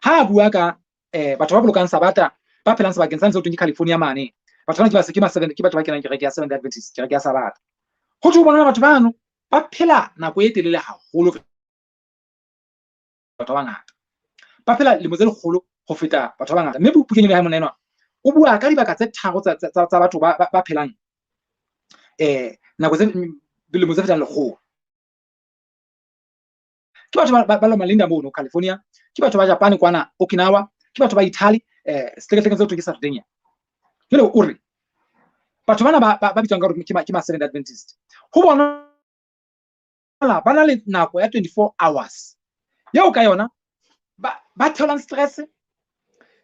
ha bua ka batho ba bolokang Sabata ba phelang sebakeng sa ntse ho thweng ke California mane batho bana ke batho ba kenang kereke ya Seventh Adventist kereke ya Sabata ho thwe bona batho bano ba phela nako e telele haholo batho ba bangata ba phela lemo tse lekgolo go feta batho ba bangata mme bukeng ya monna enwa o bua ka dibaka tse tharo tsa batho ba phelang nako tse dilemo tse fetang lekgolo ke batho ba Loma Linda mono California ke batho ba Japan kwana Okinawa ke batho ba Italy setlekeng tse ho thweng ke Sardinia jwale o re batho bana ba bitswang ka hore ke ma Seventh Adventist ho bona ba na le nako ya 24 hours yeo ka yona ba theolang stress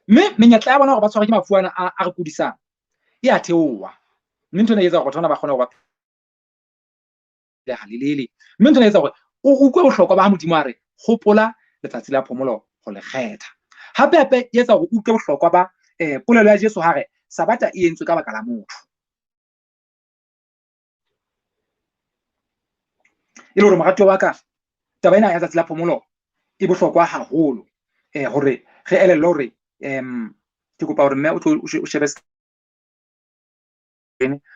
mme menyetla ya bona hore ba tshwarwe ke mafu ana a re kudisang e a theoha mme ntho ena e etsa hore batho bana ba kgona ho ba le halelele mme ntho ena e etsa hore o utlwe bohlokwa ba ha Modimo a re hopola letsatsi la phomolo go le kgetha hape e etsa hore utlwe bohlokwa ba polelo ya Jesu ha re Sabata e entswe ka baka la motho e le hore moratuwa wa ka taba ena ya tsatsi la phomolo e bohlokwa haholo hore re elellwe hore ke kopa hore mme o shebe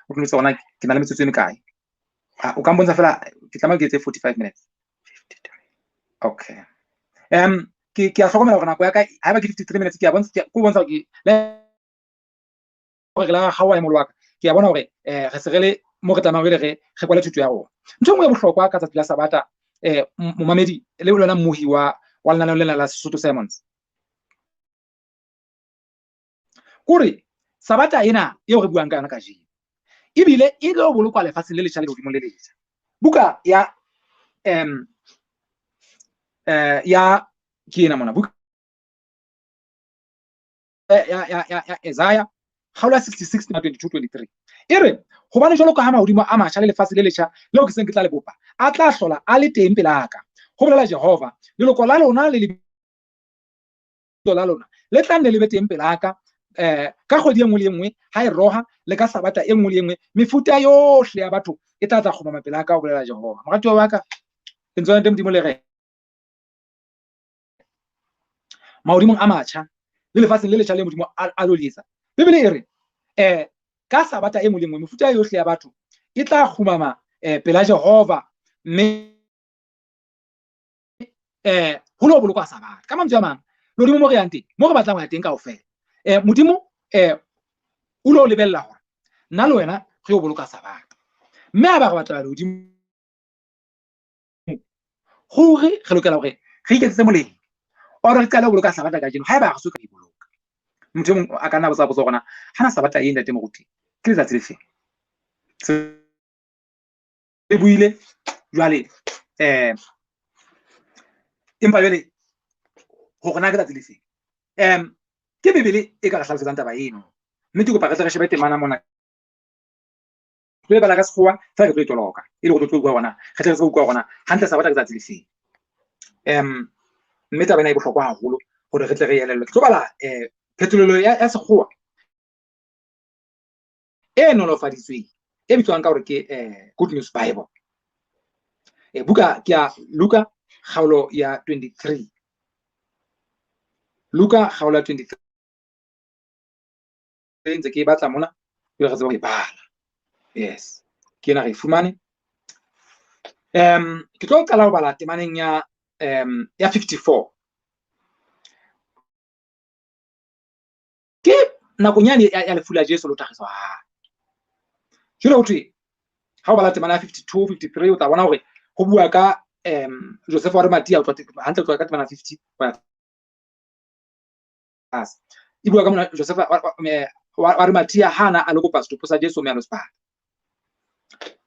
o tlisa ona ke na le metsotso e mekae o ka mbontsha fela ke tlameha ke etse 45 minutes. Okay. Ke a hlokomela gore nako ya ka ha ba ke 53 minutes ke a bontsha go bontsha ke gore la gawa mo lwaka ke a bona gore re segele mo re tlamang re kwale thuto ya rona. Ntho nngwe ya bohlokwa ka tsatsi la Sabata momamedi le lona mmohi wa lenaneo lena la Sesotho Sermons kore Sabata ena eo re buang ka yona ka jeno ebile e tlo bolokwa lefatsheng le letjha le godimo le letjha. Buka ya ke ena mona buka ya Isaiah kgaolo 66 na 22-23 e re hobane jwalo ka ha mahodimo a matjha le lefatshe le letjha leo ke seng ke tla le bopa a tla hlola a le teng pelaka go bolela Jehova leloko la lona le lebitso la lona le tla nne le be teng pelaka ka kgwedi e nngwe le nngwe ha e roha le ka Sabata e nngwe le nngwe mefuta yohle ya batho e tla khoma pelaka go bolela Jehova. Moratuwa wa ka ke ntse nte modimo le re mahodimong a matjha le lefatsheng le letjha le modimo a lo letsa Bibele e re ka Sabata e nngwe le nngwe mefuta yohle ya batho e tla khumama pela Jehova mme ho lo bolokwa Sabata ka mantswe a mang lodimo mo re yang teng mo re batlang ho ya teng kaofela modimo o lo lebella hore nna le wena re o boloka Sabata mme ha ba re batla lodimo hore re lokela hore re iketsetse moleng o re qala ho boloka Sabata ka jeno ha ba re soka di boloka motho mong a ka nna botsa bona hana Sabata e ntate moruti ke letsatsi le feng e buile jwale empa jwale ho rona ke letsatsi le feng ke Bibele e ka re hlalosetsang taba eno mme ke kopa re tle re shebe temana mona le bala ka sekgowa fa re tlo toloka e le go tlo bua bona re tle re bua bona hantle Sabata ke letsatsi le feng mme taba ena e bohlokwa haholo gore re tle re elellwe ke tlo bala phetolelo ya sekgowa e nolofaditsweng e bitswang ka gore ke Good News Bible buka ke ya Luka kgaolo ya 23 Luka kgaolo ya 23 ntse ke batla mona ke re tseba go bala yes ke ena re fumane ke tlo qala ho bala temaneng ya 54 ke nakong yane ya lefu la Jesu lo tlhagiso jwale ho thwe ha o bala temana ya 52 53 o tla bona hore go bua ka Joseph wa Arimathea o tla hantle ka temana 50 e bua ka mona Joseph wa Arimathea hana a le kopa sethopo sa Jesu mme a lo sepata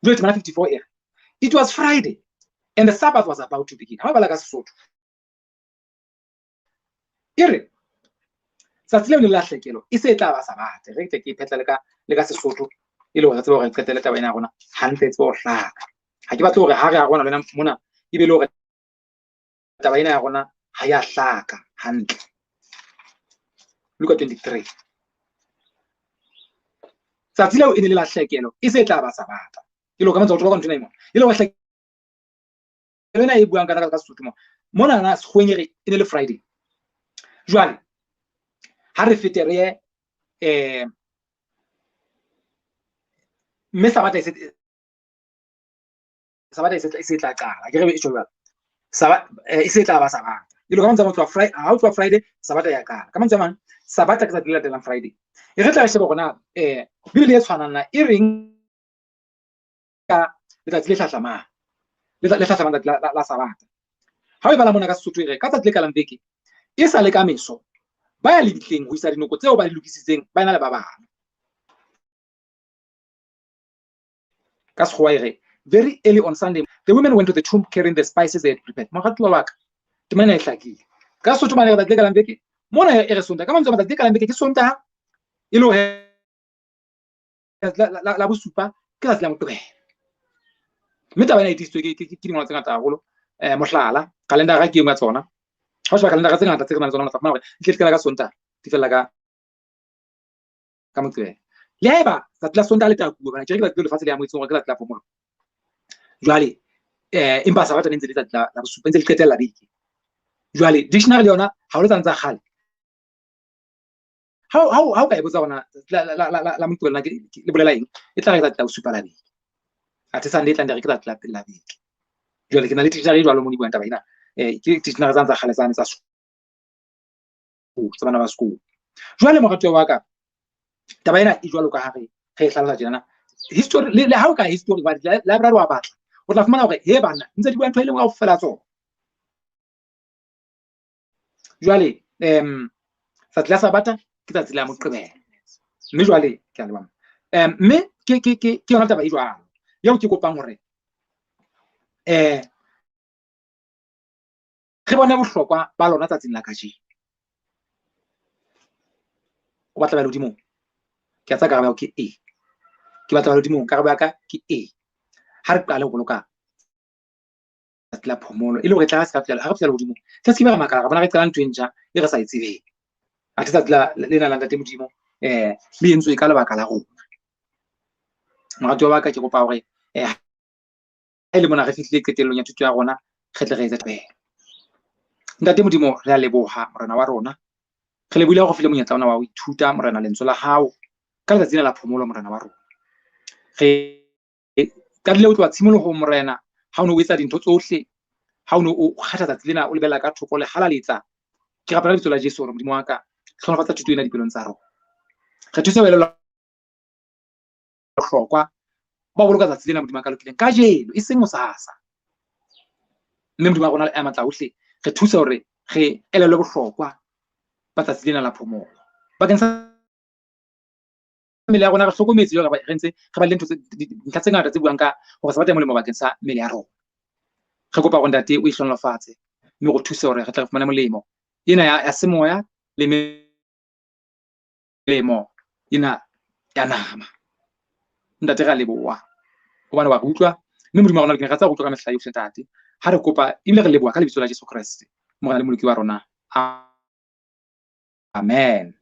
jwale temana 54 ere it was Friday and the Sabbath was about to begin ha bala ka Sesotho ere tsatsi le la hlekelo e se tla ba Sabata re ke phetla le ka Sesotho e le gore tsebo re qetele taba ena rona hantle tsebo hlaka ha ke batla hore ha re a rona lena mona e be le hore taba ena ya rona ha ya hlaka hantle Luka 23 tsatsi leo e ne le la hlekelo e se tla ba Sabata e lo ka mantsa o tloka ntwe ena e le go hlekelo ena e buang ka Sesotho mona na sekgwenyere e ne le Friday jwale ha re fete re mme Sabata e se tla qala ke re e jwalo e se tla ba Sabata e lo ka mantsa motho wa Friday ha o tswa Friday Sabata ya qala ka mantsa mang Sabata ke tsatsi le latelang Friday e re tla re sheba gona Bibele e tshwanang na e reng ka letsatsi le hlahlamang la Sabata ha e bala mona ka Sesotho e re ka tsatsi le kalang beke e sa le ka meso ba ya lebitleng ho isa dinoko tseo ba di lokisitseng ba ena le ba bang ka sekgowa e re very early on Sunday the women went to the tomb carrying the spices they had prepared moratuwa wa ka temana e hlakile ka Sesotho mane ka tsatsi le kalang beke mona e re Sontaha ka mantswe a tsatsi le kalang beke ke Sontaha e lo la bosupa ke tsatsi la Moqebelo mme taba ena e tisitswe ke dingwana tse ngata haholo mohlala kalendara ke engwe ya tsona ha o sheba kalendara tse ngata tse re nang le tsona o tla fumana hore di tle ka Sontaha di fella ka Moqebelo le haeba tsatsi la Sontaha le takuwa bana ke re tsatsi le lefatshe le amoetseng hore ke tsatsi la phomolo jwale empa Sabata ne ntse le tsatsi la bosupa ntse le qetella beke jwale dictionary le yona ha o le tsantsa kgale ha o ka e botsa bona la Moqebelo le bolela eng e tla re tsatsi la bosupa la beke athe Sunday tla ndere ke tsatsi la pele la beke. Jwale ke na le dictionary jwalo mo di buang taba ena ke dictionary tsa kgale tsane tsa sekolo tsa bana ba sekolo. Jwale moratuwa wa ka taba ena e jwalo ka ha re hlalosa tjena history le ha o ka history ba library wa batla o tla fumana hore he bana ntse di bua ntho e lengwe kaofela tsona. Jwale tsatsi la Sabata ke tsatsi la Moqebelo, mme jwale ke a lebana mme ke yona taba e jwalo yeo ke kopang hore re bone bohlokwa ba lona tsatsing la kajeno. O batla ba hodimo ke a tsa karabo ke ke batla ba hodimo karabo ya ka ke ha re qale ho boloka tsatsi la phomolo e le hore tla se ka fihla ha re fihla hodimo tla se ke ba makala bona re qala ntho e ntjha e re sa itsebeng athe tsatsi lena la ntate Modimo le entswe ka lebaka la rona. Moratuwa wa ka ke kopa hore ha ile mona re fihlile qetellong ya thuto ya rona re tle re etse tabelo. Ntate Modimo re a leboha morena wa rona, re lebohile ho file monyetla ona wa ho ithuta morena lentswe la hao ka letsatsi la phomolo morena wa rona. Re ka dile ho tloha tshimoloho morena ha o no o etsa dintho tsohle, ha o no o kgatha tsatsi lena o lebella ka thoko le halaletsa ke rapela lebitso la Jesu hore Modimo wa ka hlohonolofatsa thuto ena dipelong tsa rona. Re thuse ho elellwa bohlokwa ba ho boloka tsatsi lena Modimo wa ka lokileng kajeno e seng hosasa. Mme Modimo wa rona a matla ohle re thusa hore re elellwe bohlokwa ba tsatsi lena la phomolo bakeng sa mmele ya rona. Re hlokometse jwalo re ntse re ba le dintlha tse ngata tse buang ka hore Sabata e molemo bakeng sa mmele ya rona. Re kopa hore ntate o ihlonolofatse mme o thuse hore re tla re fumane molemo ena ya semoya le melemo ena ya nama. Ntate re a leboha hobane wa re utlwa, mme Modimo wa rona ke ratsa ho utlwa ka mehla yohle ntate. Ha re kopa ebile re leboha ka lebitso la Jesu Kriste morena le moloki wa rona. Amen.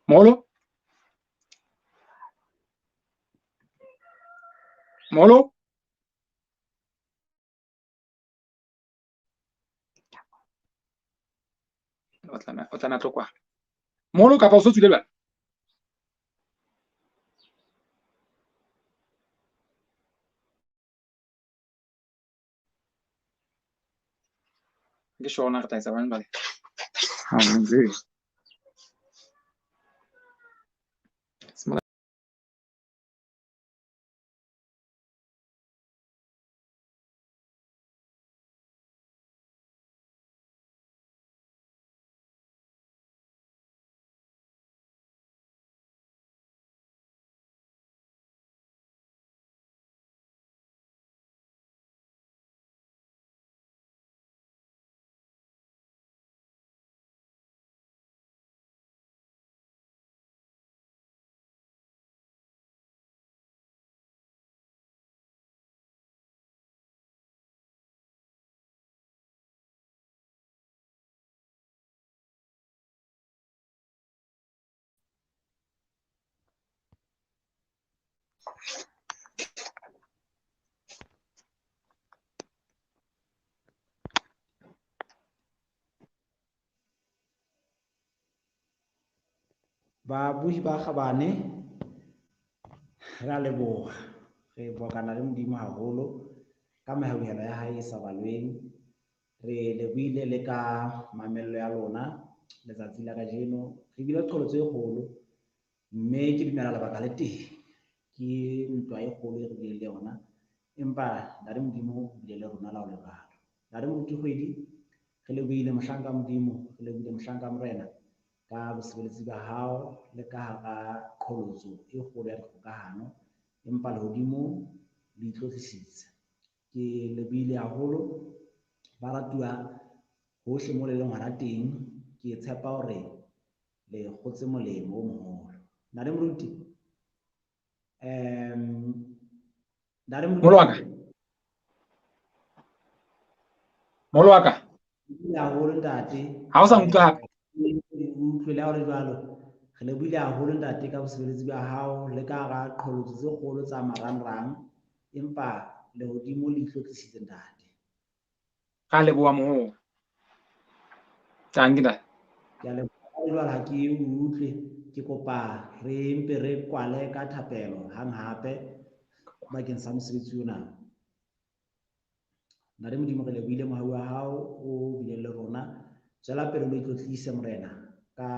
Molo o tla tlokwa molo kapa o so tswile lwana ke shona re tla etsa bang bale Babuhi ba kgabane, re a leboha, re bokana le Modimo haholo ka mehauhelo ya hae e sa balweng. Re lebohile le ka mamello ya lona letsatsi la kajeno. Re bile qholotso e kgolo, mme ke dumela lebaka le teng ke ntwa e kgolo e re bile le yona, empa ntate Modimo o bile le rona la ho lebala. Ntate moruti kgwedi, re lebohile mohlanka Modimo, re lebohile mohlanka morena ka bosebeletsi ba hao le ka hara qholotso e kgolo ya dikgokahano, empa lehodimo le itlotlisitse. Ke lebohile haholo baratuwa hohle mo le leng hona teng. Ke tshepa hore le kgotse molemo o moholo. Ntate moruti molo wa ka haholo ntate, ha o sa utlwa hape utlwile hore jwalo. Re lebohile haholo ntate ka bosebeletsi ba hao le ka hara qholotso tse kgolo tsa marangrang, empa lehodimo le itlotlisitse ntate. ka leboha moholo. Thank you. Ke a leboha jwale ha ke utlwe, ke kopa re mpe re kwale ka thapelo hang hape bakeng sa mosebetsi ona. Ntate Modimo re lebohile mohau wa hao o bile le rona, tswela pele o ikwetlise morena ka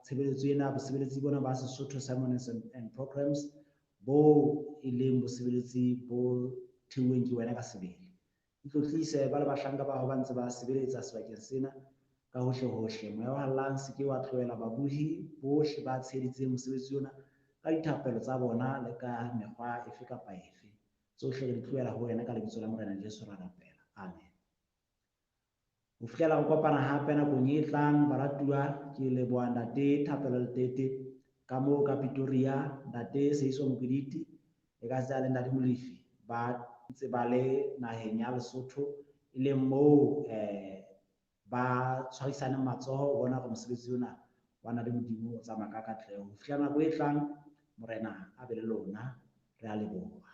tshebeletso ena, bosebeletsi bona ba Sesotho Sermons and Programs bo e leng bosebeletsi bo theuweng ke wena ka sebele. Ikwetlise ba le bahlanka ba hao ba ntse ba sebeletsa sebakeng sena ka hohle hohle. Moya wa hallang se ke wa tlohela babuhi bohle ba tsheheditseng mosebetsi ona ka dithapelo tsa bona le ka mekgwa efe kapa efe. Tsohle re di tlohela ho wena ka lebitso la Morena Jesu ra rapela. Amen. Ho fihlela re kopana hape nakong e tlang baratuwa, ke leboha Ntate Thapelo Letete ka moo ka Pretoria, Ntate Sehiso Mokediti e ka le Ntate Molefi ba ntse ba le naheng ya Lesotho, e leng moo ba tshwarisane matsoho ho bona hore mosebetsi ona wa Ntate Modimo o tsamaya ka katleho. Ho fihlela nako e tlang, Morena a be le lona, re a leboha.